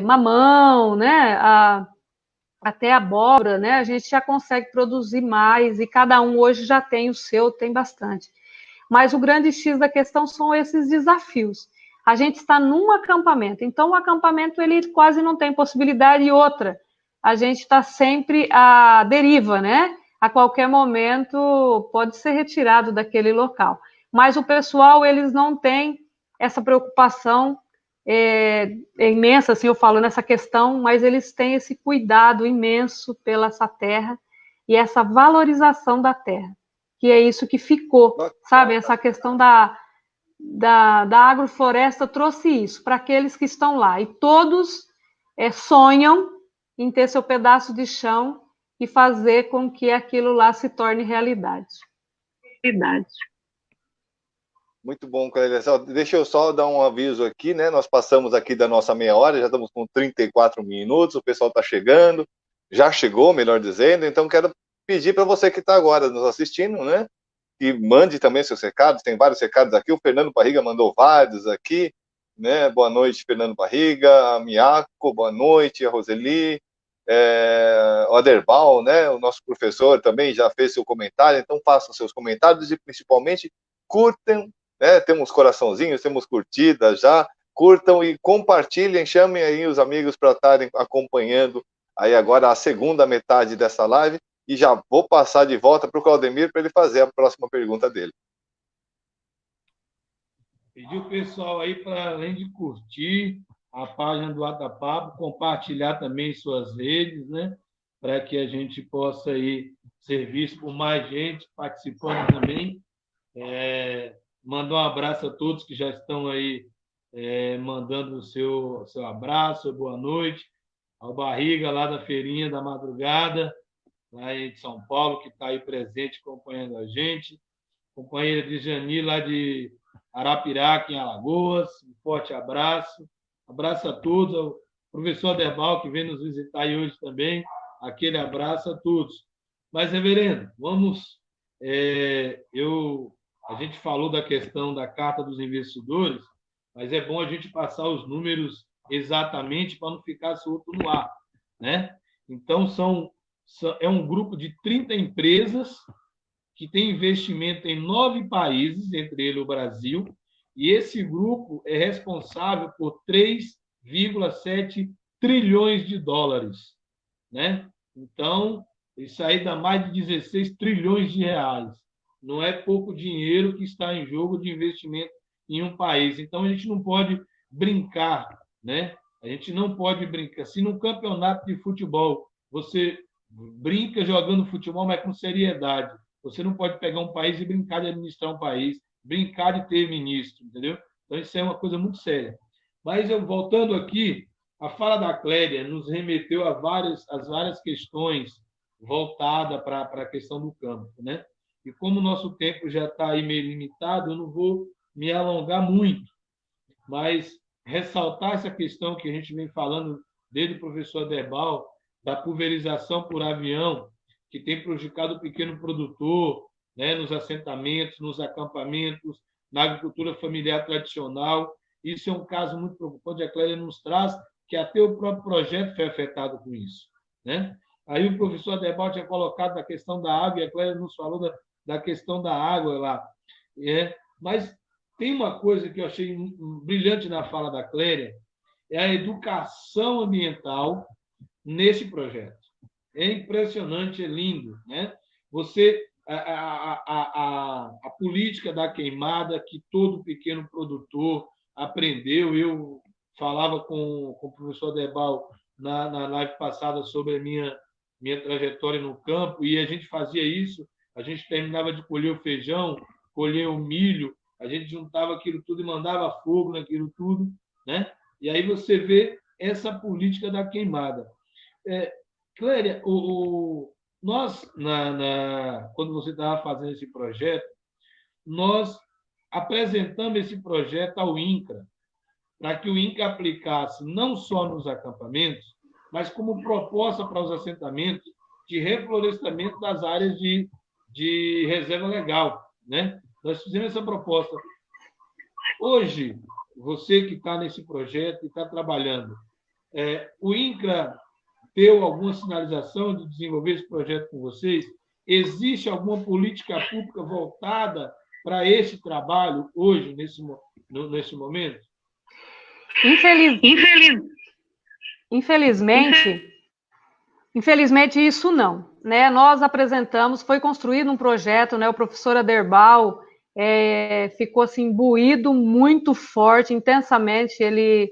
mamão, né? Até abóbora, né? A gente já consegue produzir mais e cada um hoje já tem o seu, tem bastante. Mas o grande X da questão são esses desafios. A gente está num acampamento, então o acampamento ele quase não tem possibilidade. E outra, a gente está sempre à deriva, né? A qualquer momento pode ser retirado daquele local. Mas o pessoal, eles não têm essa preocupação imensa, assim eu falo nessa questão, mas eles têm esse cuidado imenso pela essa terra e essa valorização da terra, que é isso que ficou, sabe? Essa questão da agrofloresta trouxe isso para aqueles que estão lá. E todos sonham em ter seu pedaço de chão e fazer com que aquilo lá se torne realidade. Muito bom, Clélia. Deixa eu só dar um aviso aqui, né? Nós passamos aqui da nossa meia hora, já estamos com 34 minutos, o pessoal está chegando, já chegou, melhor dizendo, então quero pedir para você que está agora nos assistindo, né? E mande também seus recados, tem vários recados aqui, o Fernando Barriga mandou vários aqui, né? Boa noite, Fernando Barriga, a Miaco, boa noite, a Roseli, o Aderbal, né? O nosso professor também já fez seu comentário, então façam seus comentários e principalmente curtem, né? Temos coraçãozinhos, temos curtidas já, curtam e compartilhem, chamem aí os amigos para estarem acompanhando aí agora a segunda metade dessa live, e já vou passar de volta para o Claudemir para ele fazer a próxima pergunta dele. Pedir o pessoal aí para, além de curtir a página do Atapapo, compartilhar também em suas redes, né? Para que a gente possa aí ser visto por mais gente participando também. Mandar um abraço a todos que já estão aí mandando o seu abraço, boa noite. Ao Barriga, lá da Feirinha da Madrugada, lá de São Paulo, que está aí presente acompanhando a gente. Companheira de Jani, lá de Arapiraca, em Alagoas. Um forte abraço. Abraço a todos. Ao professor Derbal, que vem nos visitar aí hoje também. Aquele abraço a todos. Mas, reverendo, vamos... A gente falou da questão da Carta dos Investidores, mas é bom a gente passar os números exatamente para não ficar solto no ar, né? Então, é um grupo de 30 empresas que tem investimento em 9 países, entre eles o Brasil, e esse grupo é responsável por 3,7 trilhões de dólares, né? Então, isso aí dá mais de 16 trilhões de reais. Não é pouco dinheiro que está em jogo de investimento em um país. Então, a gente não pode brincar, né? A gente não pode brincar. Se no campeonato de futebol você brinca jogando futebol, mas com seriedade, você não pode pegar um país e brincar de administrar um país, brincar de ter ministro, entendeu? Então, isso é uma coisa muito séria. Mas, voltando aqui, a fala da Clélia nos remeteu às várias questões voltadas para a questão do campo, né? E como o nosso tempo já está aí meio limitado, eu não vou me alongar muito, mas ressaltar essa questão que a gente vem falando desde o professor Derbal, da pulverização por avião, que tem prejudicado o pequeno produtor, né, nos assentamentos, nos acampamentos, na agricultura familiar tradicional. Isso é um caso muito preocupante. A Clélia nos traz que até o próprio projeto foi afetado com isso, né? Aí o professor Derbal tinha colocado a questão da água, e a Clélia nos falou da questão da água lá. Mas tem uma coisa que eu achei brilhante na fala da Clélia, é a educação ambiental nesse projeto. É impressionante, é lindo, né? A política da queimada que todo pequeno produtor aprendeu. Eu falava com o professor Derbal na live passada sobre a minha trajetória no campo, e a gente fazia isso, a gente terminava de colher o feijão, colher o milho, a gente juntava aquilo tudo e mandava fogo naquilo tudo, né? E aí você vê essa política da queimada. Clélia, nós, quando você estava fazendo esse projeto, nós apresentamos esse projeto ao INCRA, para que o INCRA aplicasse não só nos acampamentos, mas como proposta para os assentamentos de reflorestamento das áreas de reserva legal, né? Nós fizemos essa proposta. Hoje, você que está nesse projeto e está trabalhando, o INCRA deu alguma sinalização de desenvolver esse projeto com vocês? Existe alguma política pública voltada para esse trabalho hoje, nesse momento? Infelizmente, isso não, né? Nós apresentamos, foi construído um projeto, né? O professor Derbal ficou assim imbuído muito forte, intensamente, ele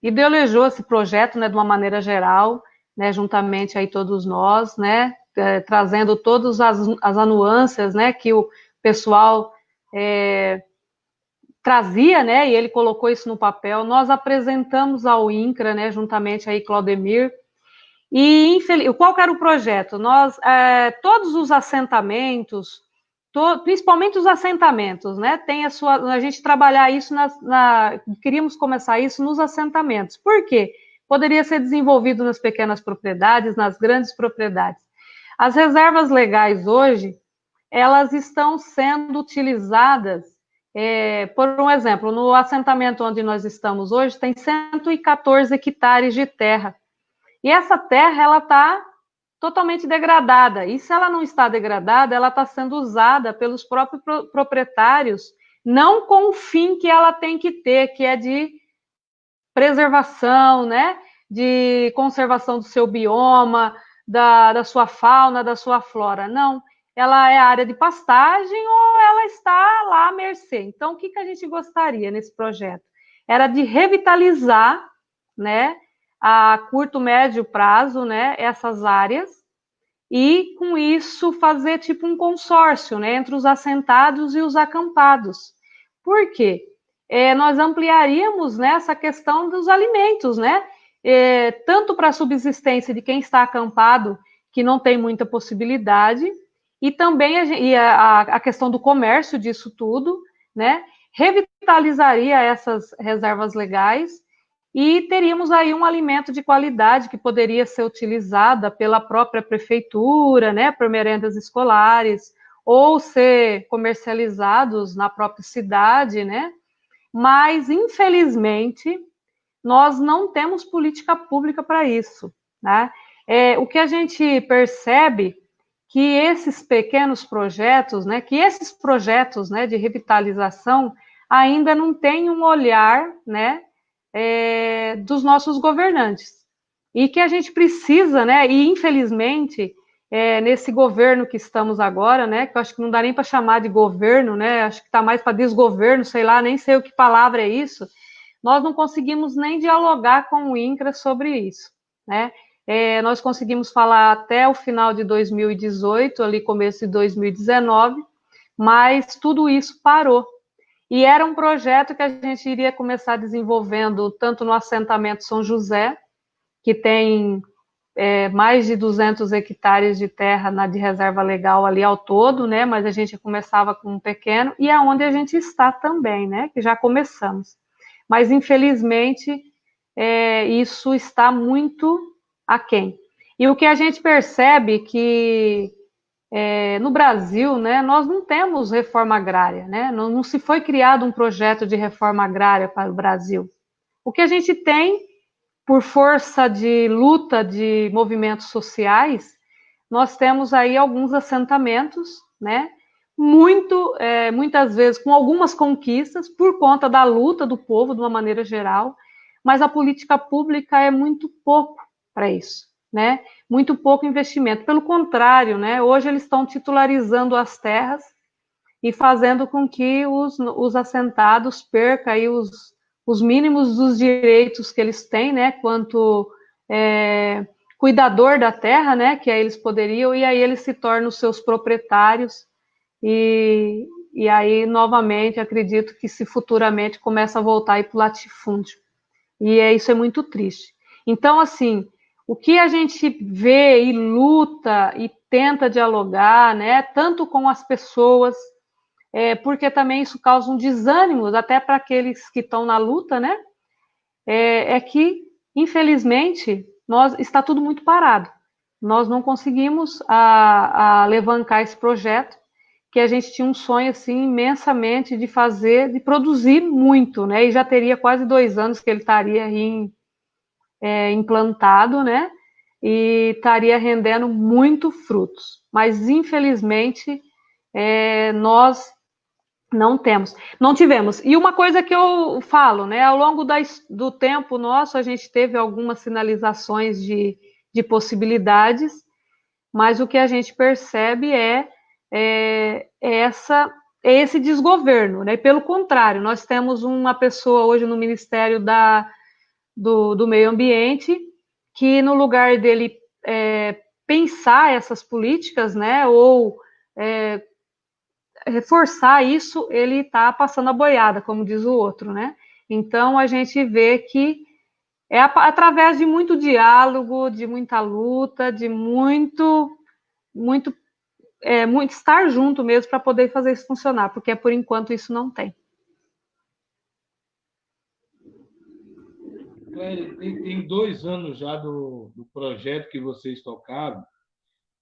ideologizou esse projeto, né, de uma maneira geral, né, juntamente aí todos nós, né, trazendo todas as nuances, né, que o pessoal trazia, né, e ele colocou isso no papel. Nós apresentamos ao INCRA, né, juntamente aí Claudemir, e qual que era o projeto? Nós, todos os assentamentos, principalmente os assentamentos, né, a gente trabalhar isso, queríamos começar isso nos assentamentos. Por quê? Poderia ser desenvolvido nas pequenas propriedades, nas grandes propriedades. As reservas legais hoje, elas estão sendo utilizadas. Por um exemplo, no assentamento onde nós estamos hoje, tem 114 hectares de terra. E essa terra, ela está totalmente degradada. E se ela não está degradada, ela está sendo usada pelos próprios proprietários não com o fim que ela tem que ter, que é de preservação, né? De conservação do seu bioma, da sua fauna, da sua flora. Não, ela é área de pastagem ou ela está lá à mercê. Então, o que a gente gostaria nesse projeto? Era de revitalizar, né, a curto, médio prazo, né, essas áreas, e com isso fazer tipo um consórcio, né, entre os assentados e os acampados. Por quê? Nós ampliaríamos, né, essa questão dos alimentos, né? Tanto para a subsistência de quem está acampado, que não tem muita possibilidade, e também a questão do comércio disso tudo, né? Revitalizaria essas reservas legais e teríamos aí um alimento de qualidade que poderia ser utilizada pela própria prefeitura, né, por merendas escolares, ou ser comercializados na própria cidade, né? Mas, infelizmente, nós não temos política pública para isso, né? O que a gente percebe que esses pequenos projetos, né, né, de revitalização ainda não têm um olhar, né, dos nossos governantes. E que a gente precisa, né, e infelizmente, nesse governo que estamos agora, né, que eu acho que não dá nem para chamar de governo, né, acho que está mais para desgoverno, sei lá, nem sei o que palavra é isso, nós não conseguimos nem dialogar com o INCRA sobre isso, né? Nós conseguimos falar até o final de 2018, ali começo de 2019, mas tudo isso parou. E era um projeto que a gente iria começar desenvolvendo tanto no assentamento São José, que tem mais de 200 hectares de terra de reserva legal ali ao todo, né? Mas a gente começava com um pequeno, e é onde a gente está também, né? Que já começamos. Mas, infelizmente, isso está muito aquém. E o que a gente percebe que no Brasil, né, nós não temos reforma agrária, né? Não se foi criado um projeto de reforma agrária para o Brasil. O que a gente tem, por força de luta de movimentos sociais, nós temos aí alguns assentamentos, né? Muitas vezes com algumas conquistas por conta da luta do povo de uma maneira geral, mas a política pública é muito pouco para isso, né? Muito pouco investimento. Pelo contrário, né? Hoje eles estão titularizando as terras e fazendo com que os assentados percam aí os mínimos dos direitos que eles têm, né? Quanto cuidador da terra, né? Que aí eles poderiam, e aí eles se tornam os seus proprietários. E aí, novamente, acredito que se futuramente começa a voltar aí para o latifúndio. E isso é muito triste. Então, assim, o que a gente vê e luta e tenta dialogar, né, tanto com as pessoas, porque também isso causa um desânimo até para aqueles que estão na luta, né, que, infelizmente, está tudo muito parado. Nós não conseguimos alavancar esse projeto, que a gente tinha um sonho assim imensamente de fazer, de produzir muito, né? E já teria quase 2 anos que ele estaria implantado, né? E estaria rendendo muito frutos. Mas infelizmente nós não tivemos. E uma coisa que eu falo, né? Ao longo do tempo nosso, a gente teve algumas sinalizações de possibilidades, mas o que a gente percebe é esse desgoverno, né? Pelo contrário, nós temos uma pessoa hoje no Ministério do Meio Ambiente que, no lugar dele pensar essas políticas, né, ou reforçar isso, ele está passando a boiada, como diz o outro, né? Então, a gente vê que através de muito diálogo, de muita luta, de muito estar junto mesmo para poder fazer isso funcionar, porque por enquanto isso não tem. Clélia, tem 2 anos já do projeto que vocês tocaram,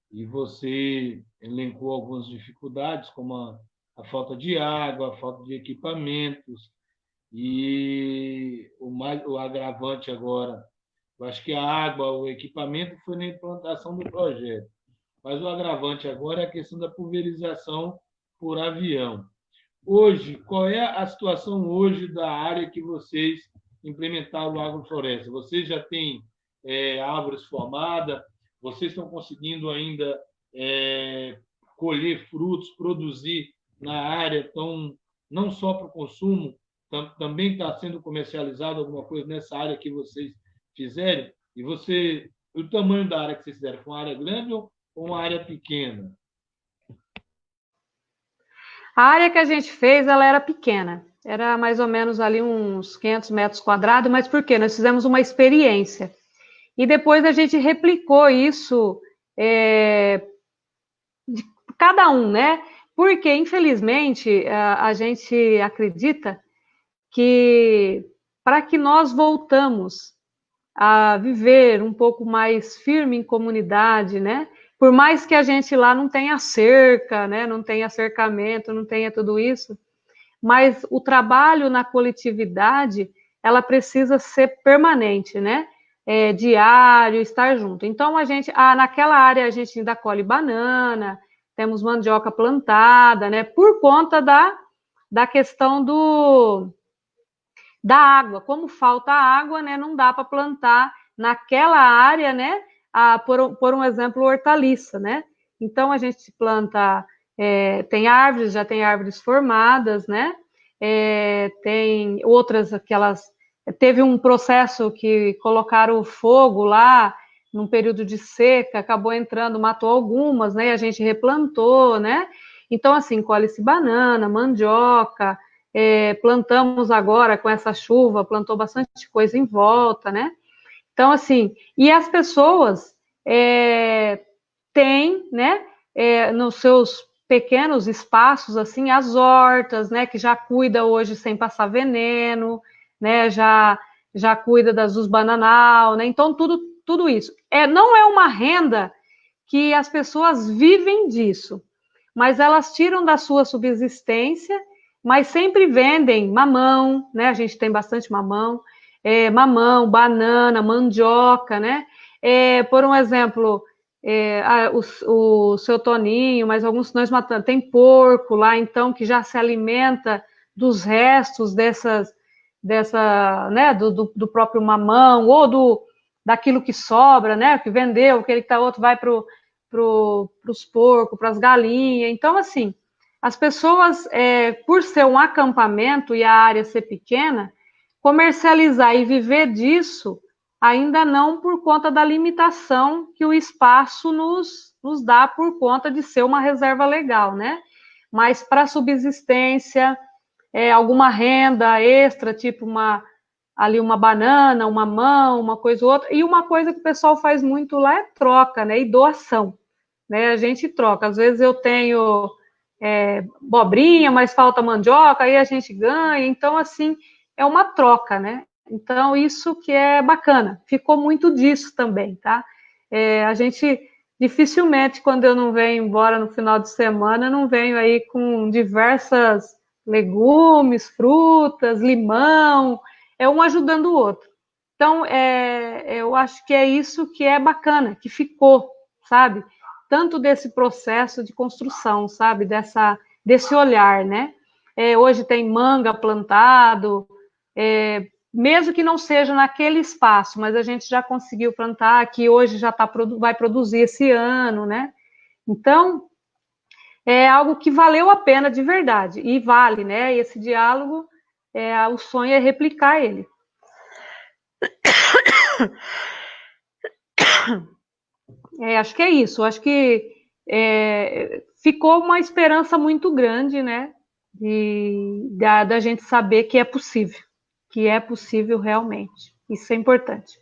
e você elencou algumas dificuldades, como a falta de água, a falta de equipamentos, e o agravante agora, eu acho que a água, o equipamento foi na implantação do projeto, mas o agravante agora é a questão da pulverização por avião. hoje, qual é a situação hoje da área que vocês implementaram o agrofloresta? Vocês já têm árvores formadas? Vocês estão conseguindo ainda colher frutos, produzir na área, então, não só para o consumo, também está sendo comercializado alguma coisa nessa área que vocês fizerem? E o tamanho da área que vocês fizeram, foi uma área grande ou uma área pequena? A área que a gente fez, ela era pequena. Era mais ou menos ali uns 500 metros quadrados, mas por quê? Nós fizemos uma experiência. E depois a gente replicou isso, de cada um, né? Porque, infelizmente, a gente acredita que para que nós voltamos a viver um pouco mais firme em comunidade, né? Por mais que a gente lá não tenha cerca, né? Não tenha cercamento, não tenha tudo isso, mas o trabalho na coletividade, ela precisa ser permanente, né? Diário, estar junto. Então, naquela área a gente ainda colhe banana, temos mandioca plantada, né? Por conta da questão da água. Como falta água, né? Não dá para plantar naquela área, né? Por um exemplo, hortaliça, né? Então, a gente planta, já tem árvores formadas, né? Tem outras, aquelas... Teve um processo que colocaram o fogo lá, num período de seca, acabou entrando, matou algumas, né? E a gente replantou, né? Então, assim, colhe-se banana, mandioca, plantamos agora com essa chuva, plantou bastante coisa em volta, né? Então, assim, e as pessoas têm, né, nos seus pequenos espaços, assim, as hortas, né, que já cuida hoje sem passar veneno, né, já cuida dos bananal, né, então tudo isso. Não é uma renda que as pessoas vivem disso, mas elas tiram da sua subsistência, mas sempre vendem mamão, né, a gente tem bastante mamão, mamão, banana, mandioca, né, por um exemplo, o seu Toninho, mas alguns nós matamos, tem porco lá, então, que já se alimenta dos restos né, do próprio mamão, ou daquilo que sobra, né, que vendeu, aquele que tá outro vai para os porcos, para as galinhas. Então, assim, as pessoas, por ser um acampamento e a área ser pequena, comercializar e viver disso ainda não, por conta da limitação que o espaço nos dá por conta de ser uma reserva legal, né? Mas para subsistência, alguma renda extra, tipo ali uma banana, uma mamão, uma coisa ou outra. E uma coisa que o pessoal faz muito lá é troca, né? E doação, né? A gente troca. Às vezes eu tenho bobrinha, mas falta mandioca, aí a gente ganha. Então, assim, é uma troca, né? Então, isso que é bacana. Ficou muito disso também, tá? A gente, dificilmente, quando eu não venho embora no final de semana, não venho aí com diversas legumes, frutas, limão, um ajudando o outro. Então, eu acho que é isso que é bacana, que ficou, sabe? Tanto desse processo de construção, sabe? Desse olhar, né? Hoje tem manga plantado, mesmo que não seja naquele espaço, mas a gente já conseguiu plantar, que hoje já vai produzir esse ano, né? Então, é algo que valeu a pena de verdade, e vale, né? E esse diálogo, o sonho é replicar ele. Acho que é isso, acho que ficou uma esperança muito grande, né? Da gente saber que é possível realmente. Isso é importante.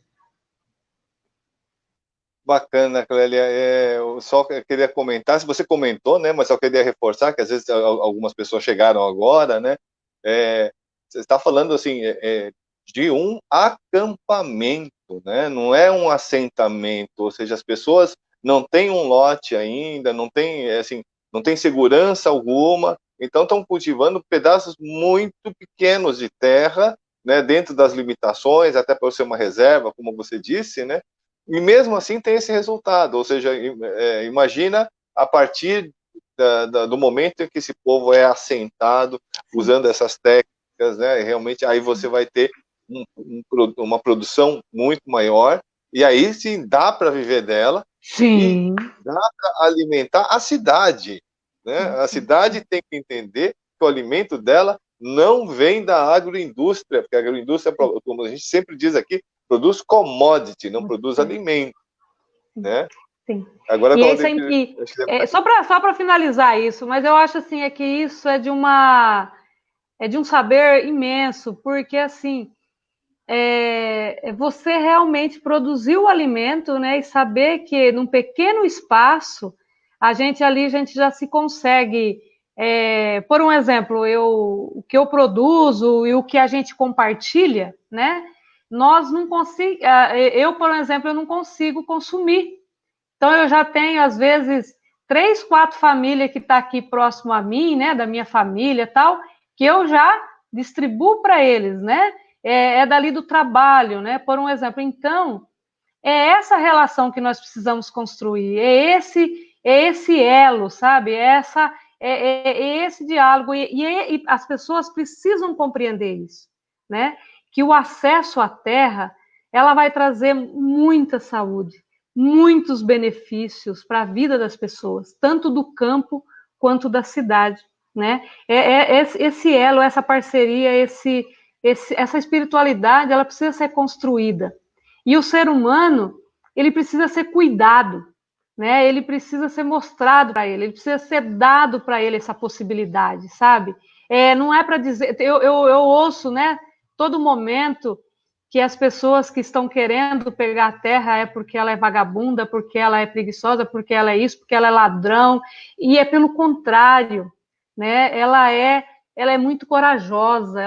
Bacana, Clélia. Eu só queria comentar, se você comentou, né, mas só queria reforçar que às vezes algumas pessoas chegaram agora, né, você está falando assim, de um acampamento, né, não é um assentamento, ou seja, as pessoas não têm um lote ainda, não tem, assim, não tem segurança alguma, então estão cultivando pedaços muito pequenos de terra, né, dentro das limitações, até para ser uma reserva, como você disse, né, e mesmo assim tem esse resultado, ou seja, imagina a partir do momento em que esse povo é assentado, usando essas técnicas, né? Realmente aí você vai ter uma produção muito maior, e aí sim dá para viver dela, e Sim. dá para alimentar a cidade, né? A cidade tem que entender que o alimento dela não vem da agroindústria, porque a agroindústria, como a gente sempre diz aqui, produz commodity, não produz alimento, né? Sim. Agora, E isso só para finalizar isso, mas eu acho assim, é que isso é de um saber imenso, porque assim, você realmente produzir o alimento, né, e saber que num pequeno espaço a gente já se consegue, por um exemplo, o que eu produzo e o que a gente compartilha, né, nós não conseguimos, eu, por exemplo, eu não consigo consumir. Então eu já tenho às vezes 3, 4 famílias que estão aqui próximo a mim, né, da minha família, tal, que eu já distribuo para eles, né? É dali do trabalho, né? Por um exemplo. Então, é essa relação que nós precisamos construir, é esse elo, sabe? É esse diálogo, e as pessoas precisam compreender isso, né? Que o acesso à terra, ela vai trazer muita saúde, muitos benefícios para a vida das pessoas, tanto do campo quanto da cidade, né? Esse elo, essa parceria, essa espiritualidade, ela precisa ser construída. E o ser humano, ele precisa ser cuidado, né? Ele precisa ser mostrado para ele precisa ser dado para ele essa possibilidade, sabe? Não é para dizer, eu ouço, né, todo momento que as pessoas que estão querendo pegar a terra é porque ela é vagabunda, porque ela é preguiçosa, porque ela é isso, porque ela é ladrão, e é pelo contrário, né? Ela é muito corajosa,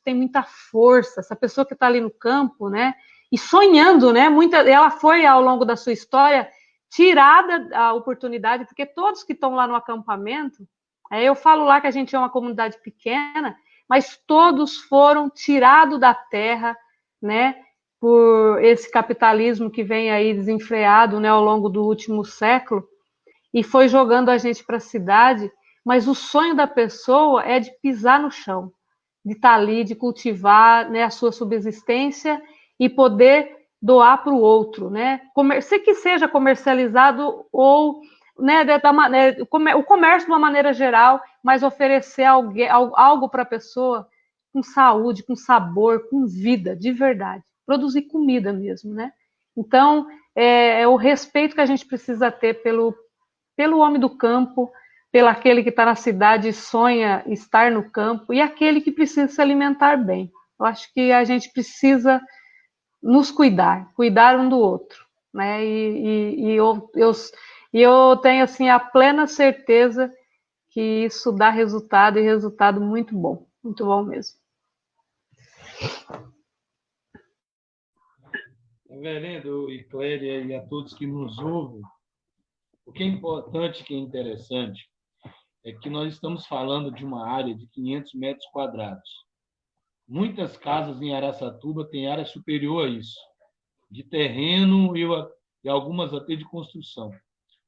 tem muita força. Essa pessoa que está ali no campo, né? E sonhando, né? Ela foi, ao longo da sua história, tirada a oportunidade, porque todos que estão lá no acampamento, eu falo lá que a gente é uma comunidade pequena, mas todos foram tirados da terra, né? Por esse capitalismo que vem aí desenfreado, né? Ao longo do último século, e foi jogando a gente para a cidade, mas o sonho da pessoa é de pisar no chão, de estar ali, de cultivar, né, a sua subsistência e poder doar para o outro, né? Se que seja comercializado ou, né, o comércio de uma maneira geral, mas oferecer algo para a pessoa com saúde, com sabor, com vida, de verdade. Produzir comida mesmo, né? Então, é o respeito que a gente precisa ter pelo homem do campo, pelo aquele que está na cidade e sonha estar no campo, e aquele que precisa se alimentar bem. Eu acho que a gente precisa nos cuidar um do outro, né? Eu tenho assim a plena certeza que isso dá resultado, e resultado muito bom mesmo. Reverendo e Clélia e a todos que nos ouvem, o que é importante, que é interessante, é que nós estamos falando de uma área de 500 metros quadrados. Muitas casas em Araçatuba têm área superior a isso, de terreno e algumas até de construção,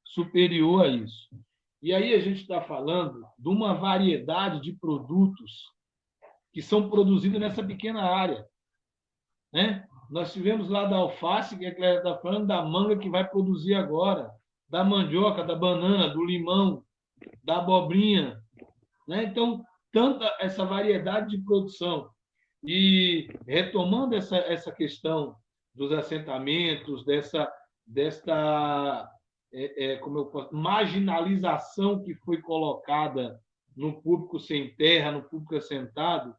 superior a isso. E aí a gente está falando de uma variedade de produtos que são produzidos nessa pequena área, né? Nós tivemos lá da alface, que a Clélia está falando, da manga que vai produzir agora, da mandioca, da banana, do limão, da abobrinha, né? Então, tanta essa variedade de produção. E retomando essa questão dos assentamentos, desta como eu posso, marginalização que foi colocada no público sem terra, no público assentado,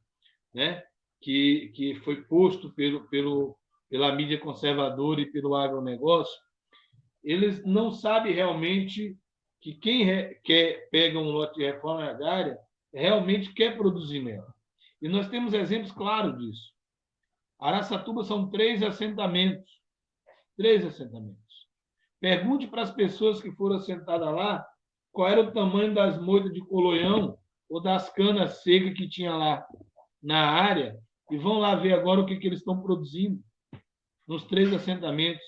né? que foi posto pela mídia conservadora e pelo agronegócio, eles não sabem realmente que quem pega um lote de reforma agrária realmente quer produzir nela. E nós temos exemplos claros disso. Araçatuba são 3 assentamentos. 3 assentamentos. Pergunte para as pessoas que foram assentadas lá qual era o tamanho das moitas de coloião ou das canas secas que tinha lá na área, e vão lá ver agora o que eles estão produzindo nos 3 assentamentos.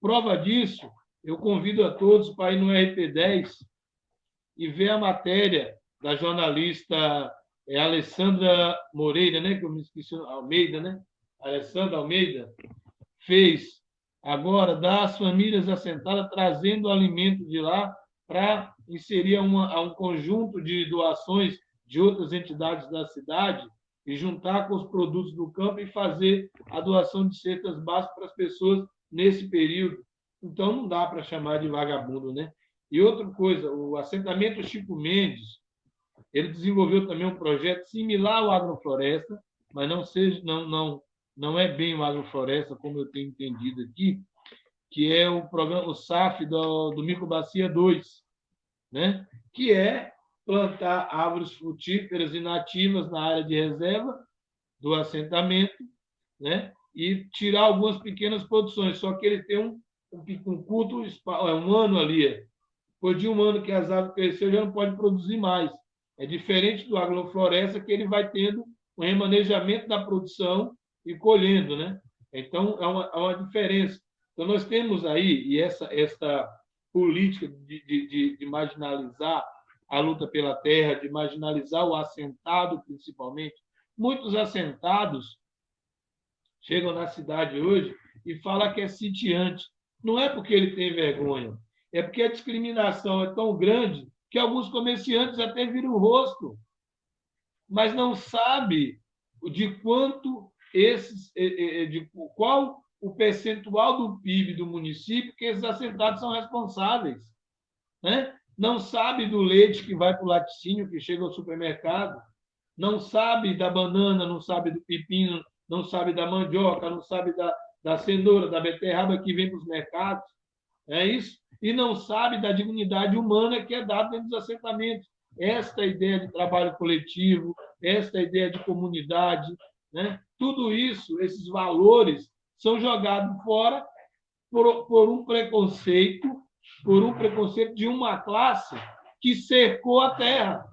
Prova disso, eu convido a todos para ir no RP10 e ver a matéria da jornalista Alessandra Moreira, né, que eu me esqueci, Almeida, né? Alessandra Almeida, fez agora das famílias assentadas, trazendo alimento de lá para inserir a um conjunto de doações de outras entidades da cidade e juntar com os produtos do campo e fazer a doação de cestas básicas para as pessoas nesse período. Então, não dá para chamar de vagabundo, né? E outra coisa, o assentamento Chico Mendes, ele desenvolveu também um projeto similar ao Agrofloresta, mas não é bem o Agrofloresta, como eu tenho entendido aqui, que é o programa, o SAF do Microbacia 2, né? Que é plantar árvores frutíferas e nativas na área de reserva do assentamento, né? E tirar algumas pequenas produções, só que ele tem um curto, um ano ali. Depois de um ano que as árvores cresceram, já não pode produzir mais. É diferente do agrofloresta, que ele vai tendo um remanejamento da produção e colhendo, né? Então, é uma diferença. Então, nós temos aí, e essa política de marginalizar a luta pela terra, de marginalizar o assentado, principalmente. Muitos assentados chegam na cidade hoje e falam que é sitiante. Não é porque ele tem vergonha, é porque a discriminação é tão grande que alguns comerciantes até viram o rosto, mas não sabe de quanto de qual o percentual do PIB do município que esses assentados são responsáveis, né? Não sabe do leite que vai para o laticínio, que chega ao supermercado, não sabe da banana, não sabe do pepino, não sabe da mandioca, não sabe da cenoura, da beterraba que vem para os mercados, é isso? E não sabe da dignidade humana que é dada dentro dos assentamentos. Esta ideia de trabalho coletivo, esta ideia de comunidade, né? Tudo isso, esses valores, são jogados fora por um preconceito de uma classe que cercou a terra.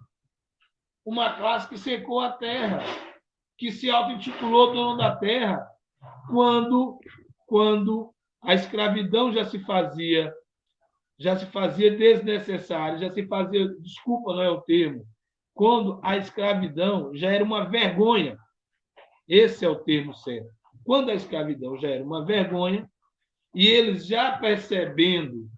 Uma classe que cercou a terra, que se auto-intitulou dono da terra, quando a escravidão já se fazia desnecessária, já se fazia, desculpa, não é o termo, quando a escravidão já era uma vergonha. Esse é o termo certo. Quando a escravidão já era uma vergonha, e eles já percebendo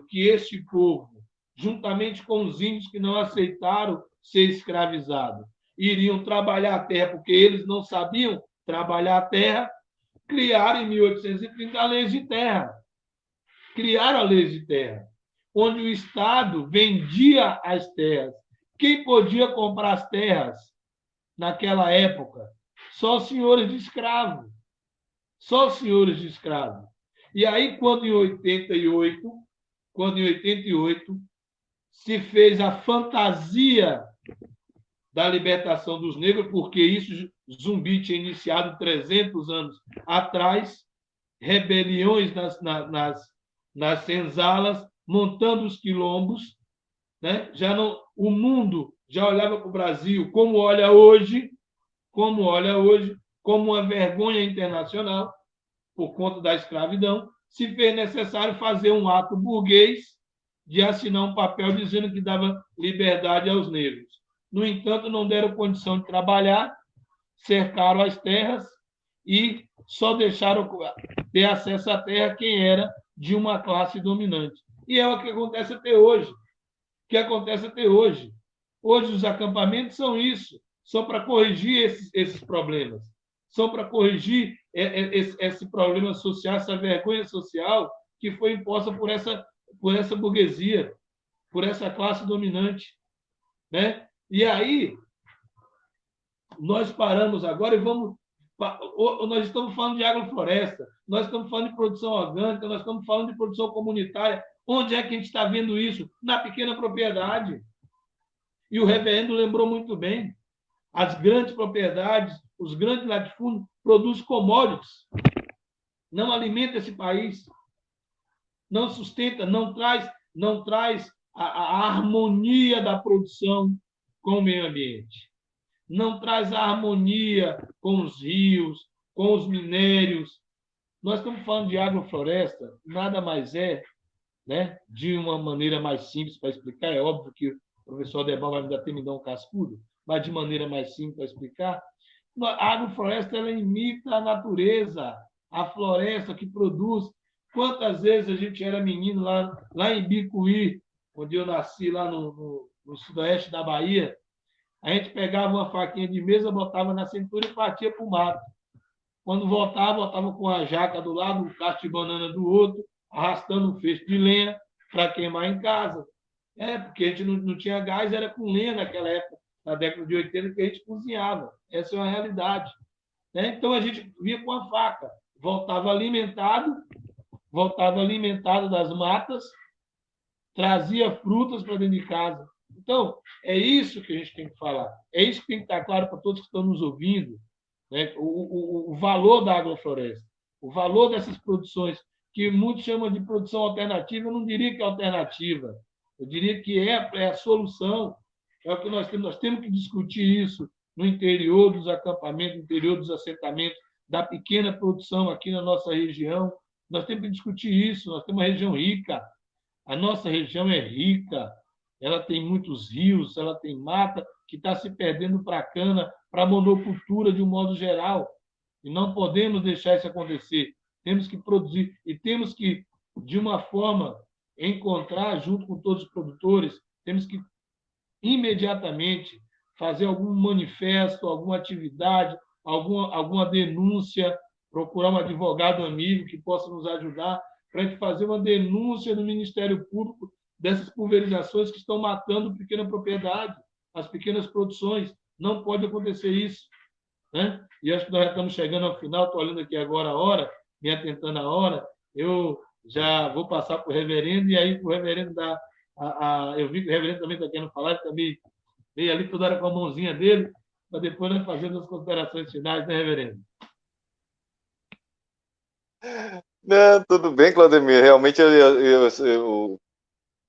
que este povo, juntamente com os índios que não aceitaram ser escravizados, iriam trabalhar a terra porque eles não sabiam trabalhar a terra, criaram em 1830 a lei de terra. Criaram a lei de terra, onde o Estado vendia as terras. Quem podia comprar as terras naquela época? Só os senhores de escravo. Só os senhores de escravo. E aí, quando em 88 se fez a fantasia da libertação dos negros, porque isso Zumbi tinha iniciado 300 anos atrás, rebeliões nas senzalas, montando os quilombos, né? O mundo já olhava para o Brasil como olha hoje, como uma vergonha internacional, por conta da escravidão. Se fez necessário fazer um ato burguês de assinar um papel dizendo que dava liberdade aos negros. No entanto, não deram condição de trabalhar, cercaram as terras e só deixaram ter acesso à terra quem era de uma classe dominante. E é o que acontece até hoje. Hoje os acampamentos são isso, são para corrigir esses problemas, são para corrigir esse problema social, essa vergonha social que foi imposta por essa burguesia, por essa classe dominante, né? E aí nós paramos agora e nós estamos falando de agrofloresta, nós estamos falando de produção orgânica, nós estamos falando de produção comunitária. Onde é que a gente está vendo isso? Na pequena propriedade. E o reverendo lembrou muito bem. As grandes propriedades, os grandes latifúndios produzem commodities. Não alimenta esse país. Não sustenta, não traz a harmonia da produção com o meio ambiente. Não traz a harmonia com os rios, com os minérios. Nós estamos falando de agrofloresta, nada mais é, né, de uma maneira mais simples para explicar. É óbvio que o professor Adebal vai me dar um cascudo, mas de maneira mais simples para explicar. A agrofloresta, ela imita a natureza, a floresta que produz. Quantas vezes a gente era menino lá em Bicuí, onde eu nasci, lá no sudoeste da Bahia, a gente pegava uma faquinha de mesa, botava na cintura e partia para o mato. Quando voltava com a jaca do lado, um cacho de banana do outro, arrastando um feixe de lenha para queimar em casa. Porque a gente não tinha gás, era com lenha naquela época, na década de 80, que a gente cozinhava. Essa é uma realidade. Então a gente via com a faca, voltava alimentado das matas, trazia frutas para dentro de casa. Então, é isso que a gente tem que falar. É isso que tem que estar claro para todos que estão nos ouvindo, né? O valor da agrofloresta, o valor dessas produções, que muitos chamam de produção alternativa. Eu não diria que é alternativa, eu diria que é a solução. É o que nós temos. Nós temos que discutir isso no interior dos acampamentos, no interior dos assentamentos, da pequena produção aqui na nossa região. Nós temos que discutir isso. Nós temos uma região rica. A nossa região é rica. Ela tem muitos rios, ela tem mata que está se perdendo para a cana, para a monocultura de um modo geral. E não podemos deixar isso acontecer. Temos que produzir e temos que, de uma forma, encontrar, junto com todos os produtores, temos que imediatamente fazer algum manifesto, alguma atividade, alguma denúncia, procurar um advogado amigo que possa nos ajudar para a gente fazer uma denúncia no Ministério Público dessas pulverizações que estão matando pequena propriedade, as pequenas produções. Não pode acontecer isso, né? E acho que nós já estamos chegando ao final. Estou olhando aqui agora a hora, me atentando à hora. Eu já vou passar para o reverendo, e aí para o reverendo dar eu vi que o reverendo também está querendo falar, ele também veio ali toda hora com a mãozinha dele, para depois nós fazermos as considerações finais, né, reverendo? Não, tudo bem, Claudemir. Realmente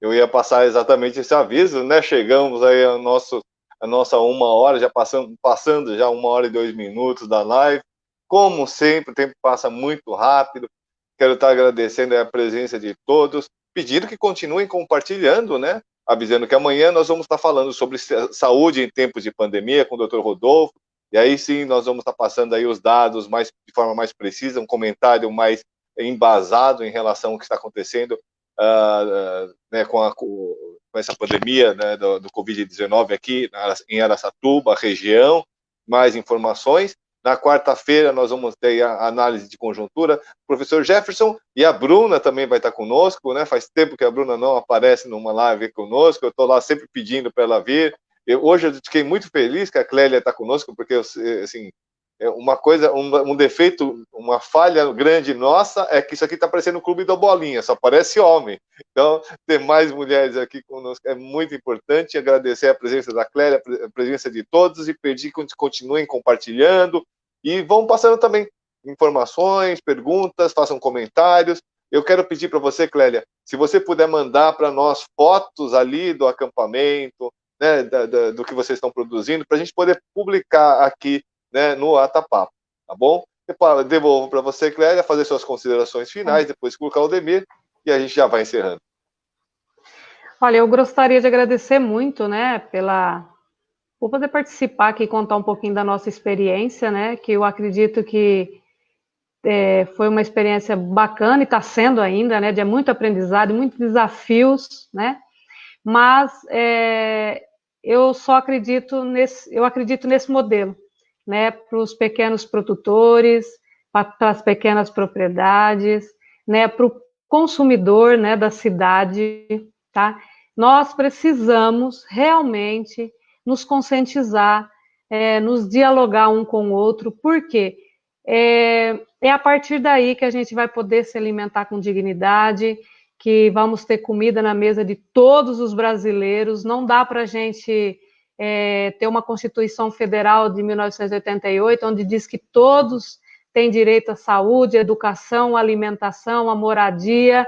eu ia passar exatamente esse aviso, né? Chegamos aí a nossa 1 hora, já passando já 1 hora e 2 minutos da live. Como sempre, o tempo passa muito rápido. Quero estar agradecendo a presença de todos, pedindo que continuem compartilhando, né? Avisando que amanhã nós vamos estar falando sobre saúde em tempos de pandemia com o Dr. Rodolfo, e aí sim nós vamos estar passando aí os dados de forma mais precisa, um comentário mais embasado em relação ao que está acontecendo né, com essa pandemia, né, do Covid-19 aqui em Araçatuba, região, mais informações. Na quarta-feira nós vamos ter a análise de conjuntura, o professor Jefferson, e a Bruna também vai estar conosco, né? Faz tempo que a Bruna não aparece numa live conosco, eu estou lá sempre pedindo para ela vir. Hoje eu fiquei muito feliz que a Clélia está conosco, porque assim, uma coisa, um defeito, uma falha grande nossa é que isso aqui está parecendo o Clube da Bolinha, só parece homem. Então, ter mais mulheres aqui conosco é muito importante. Agradecer a presença da Clélia, a presença de todos, e pedir que continuem compartilhando e vão passando também informações, perguntas, façam comentários. Eu quero pedir para você, Clélia, se você puder mandar para nós fotos ali do acampamento, né, do que vocês estão produzindo, para a gente poder publicar aqui, né, no Atapapo, tá bom? Eu devolvo para você, Clélia, fazer suas considerações finais, depois com o Claudemir, e a gente já vai encerrando. Olha, eu gostaria de agradecer muito, né, por poder participar aqui e contar um pouquinho da nossa experiência, né, que eu acredito que foi uma experiência bacana e está sendo ainda, né, de muito aprendizado, muitos desafios, né, mas eu acredito nesse modelo, né, para os pequenos produtores, para as pequenas propriedades, né, para o consumidor, né, da cidade, tá? Nós precisamos realmente nos conscientizar, nos dialogar um com o outro, porque é a partir daí que a gente vai poder se alimentar com dignidade, que vamos ter comida na mesa de todos os brasileiros. Não dá para a gente ter uma Constituição Federal de 1988, onde diz que todos têm direito à saúde, à educação, à alimentação, à moradia,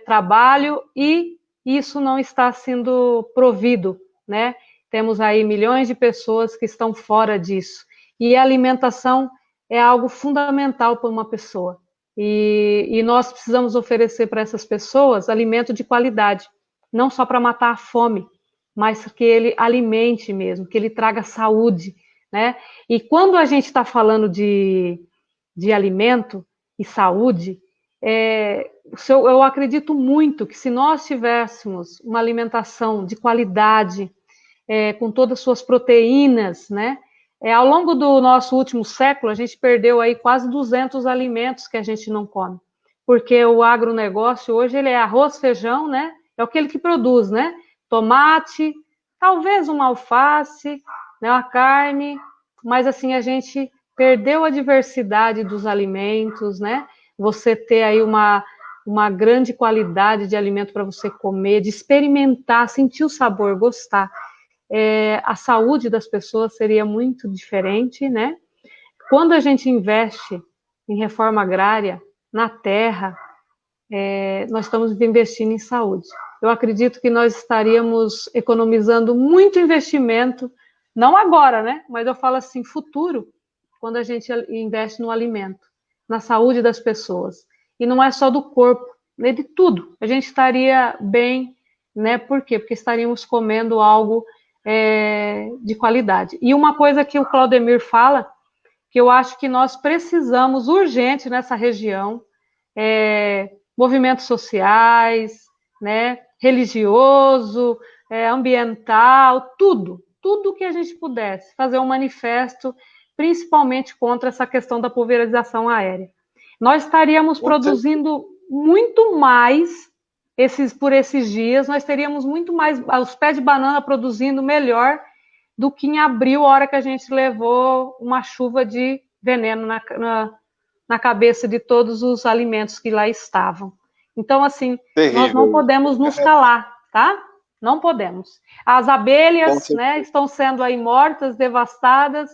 trabalho, e isso não está sendo provido, né? Temos aí milhões de pessoas que estão fora disso. E a alimentação é algo fundamental para uma pessoa. E nós precisamos oferecer para essas pessoas alimento de qualidade, não só para matar a fome, mas que ele alimente mesmo, que ele traga saúde, né? E quando a gente está falando de alimento e saúde, eu acredito muito que se nós tivéssemos uma alimentação de qualidade, com todas as suas proteínas, né? Ao longo do nosso último século, a gente perdeu aí quase 200 alimentos que a gente não come, porque o agronegócio hoje ele é arroz, feijão, né? É aquele que produz, né? Tomate, talvez uma alface, né? Uma carne, mas assim a gente perdeu a diversidade dos alimentos, né? Você ter aí uma grande qualidade de alimento para você comer, de experimentar, sentir o sabor, gostar. A saúde das pessoas seria muito diferente, né? Quando a gente investe em reforma agrária, na terra, nós estamos investindo em saúde. Eu acredito que nós estaríamos economizando muito investimento, não agora, né? Mas eu falo assim, futuro, quando a gente investe no alimento, na saúde das pessoas. E não é só do corpo, né? De tudo. A gente estaria bem, né? Por quê? Porque estaríamos comendo algo de qualidade. E uma coisa que o Claudemir fala, que eu acho que nós precisamos urgente nessa região, movimentos sociais, né, religioso, ambiental, tudo que a gente pudesse fazer um manifesto, principalmente contra essa questão da pulverização aérea. Nós estaríamos produzindo muito mais por esses dias, nós teríamos muito mais os pés de banana produzindo melhor do que em abril, a hora que a gente levou uma chuva de veneno na cabeça de todos os alimentos que lá estavam. Então, assim, terrível. Nós não podemos nos calar, tá? Não podemos. As abelhas, né, estão sendo aí mortas, devastadas,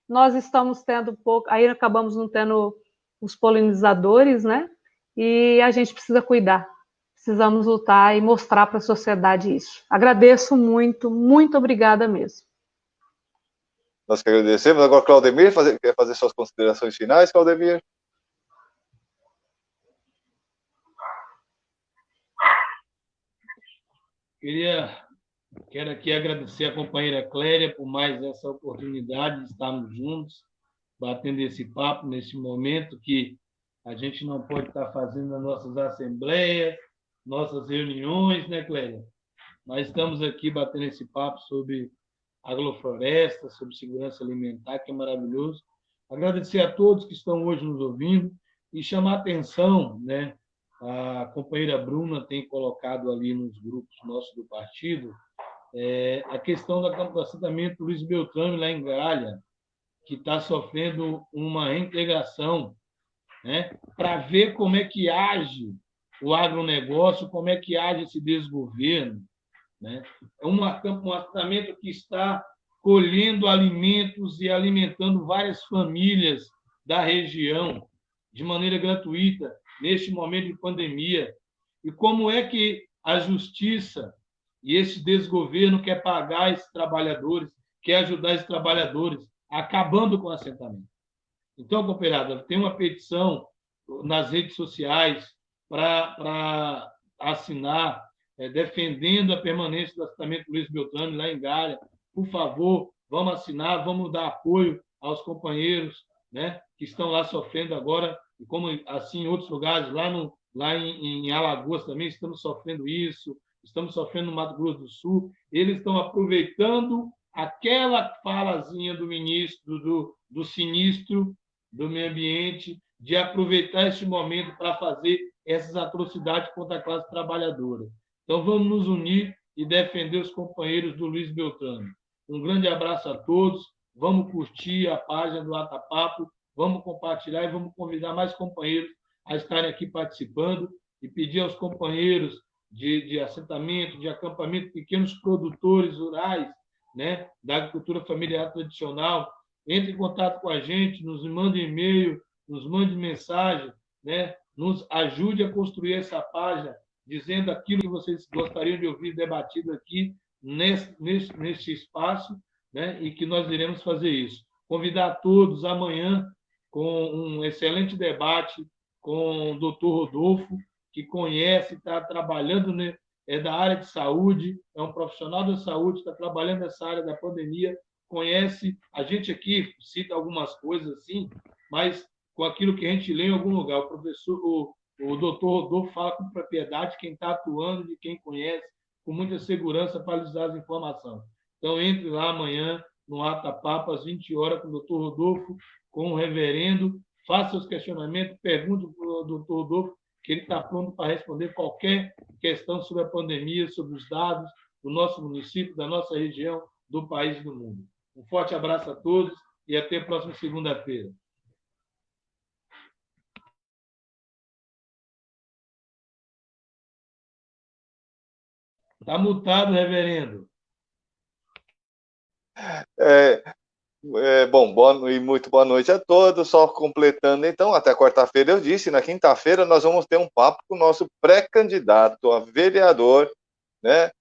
nós estamos tendo pouco, aí acabamos não tendo os polinizadores, né? E a gente precisa cuidar. Precisamos lutar e mostrar para a sociedade isso. Agradeço muito, muito obrigada mesmo. Nós que agradecemos. Agora, Claudemir, quer fazer suas considerações finais, Claudemir? Quero aqui agradecer a companheira Clélia por mais essa oportunidade de estarmos juntos, batendo esse papo nesse momento que a gente não pode estar fazendo as nossas assembleias, nossas reuniões, né, Clélia? Nós estamos aqui batendo esse papo sobre agrofloresta, sobre segurança alimentar, que é maravilhoso. Agradecer a todos que estão hoje nos ouvindo e chamar a atenção, né? A companheira Bruna tem colocado ali nos grupos nossos do partido a questão do assentamento Luiz Beltrame, lá em Galha, que está sofrendo uma reintegração, né? Para ver como é que age o agronegócio, como é que age esse desgoverno, né? É um assentamento que está colhendo alimentos e alimentando várias famílias da região de maneira gratuita neste momento de pandemia. E como é que a justiça e esse desgoverno quer pagar esses trabalhadores, quer ajudar esses trabalhadores, acabando com o assentamento? Então, companheirada, tem uma petição nas redes sociais para assinar, defendendo a permanência do assentamento Luiz Beltrame, lá em Galha. Por favor, vamos assinar, vamos dar apoio aos companheiros, né, que estão lá sofrendo agora, e como assim em outros lugares, lá em Alagoas também estamos sofrendo isso, estamos sofrendo no Mato Grosso do Sul. Eles estão aproveitando aquela falazinha do ministro, do sinistro do meio ambiente, de aproveitar este momento para fazer essas atrocidades contra a classe trabalhadora. Então, vamos nos unir e defender os companheiros do Luiz Beltrame. Um grande abraço a todos, vamos curtir a página do Atapapo, vamos compartilhar e vamos convidar mais companheiros a estarem aqui participando e pedir aos companheiros de assentamento, de acampamento, pequenos produtores rurais, né, da agricultura familiar tradicional, entre em contato com a gente, nos mande e-mail, nos mande mensagem, né, nos ajude a construir essa página, dizendo aquilo que vocês gostariam de ouvir debatido aqui neste espaço, né, e que nós iremos fazer isso. Convidar todos amanhã com um excelente debate com o doutor Rodolfo, que conhece, está trabalhando, né, é da área de saúde, é um profissional da saúde, está trabalhando nessa área da pandemia, conhece, a gente aqui cita algumas coisas assim, mas com aquilo que a gente lê em algum lugar, o doutor Rodolfo fala com propriedade, quem está atuando, de quem conhece, com muita segurança para lhes dar as informações. Então, entre lá amanhã, no Ata Papo, às 20 horas, com o doutor Rodolfo, com o reverendo, faça seus questionamentos, pergunte para o doutor Rodolfo, que ele está pronto para responder qualquer questão sobre a pandemia, sobre os dados do nosso município, da nossa região, do país e do mundo. Um forte abraço a todos e até a próxima segunda-feira. Está mutado, reverendo. Bom, e muito boa noite a todos. Só completando, então, até quarta-feira eu disse, na quinta-feira nós vamos ter um papo com o nosso pré-candidato a vereador, né,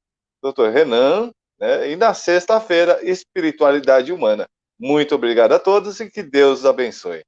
doutor Renan, né, e na sexta-feira, espiritualidade humana. Muito obrigado a todos e que Deus os abençoe.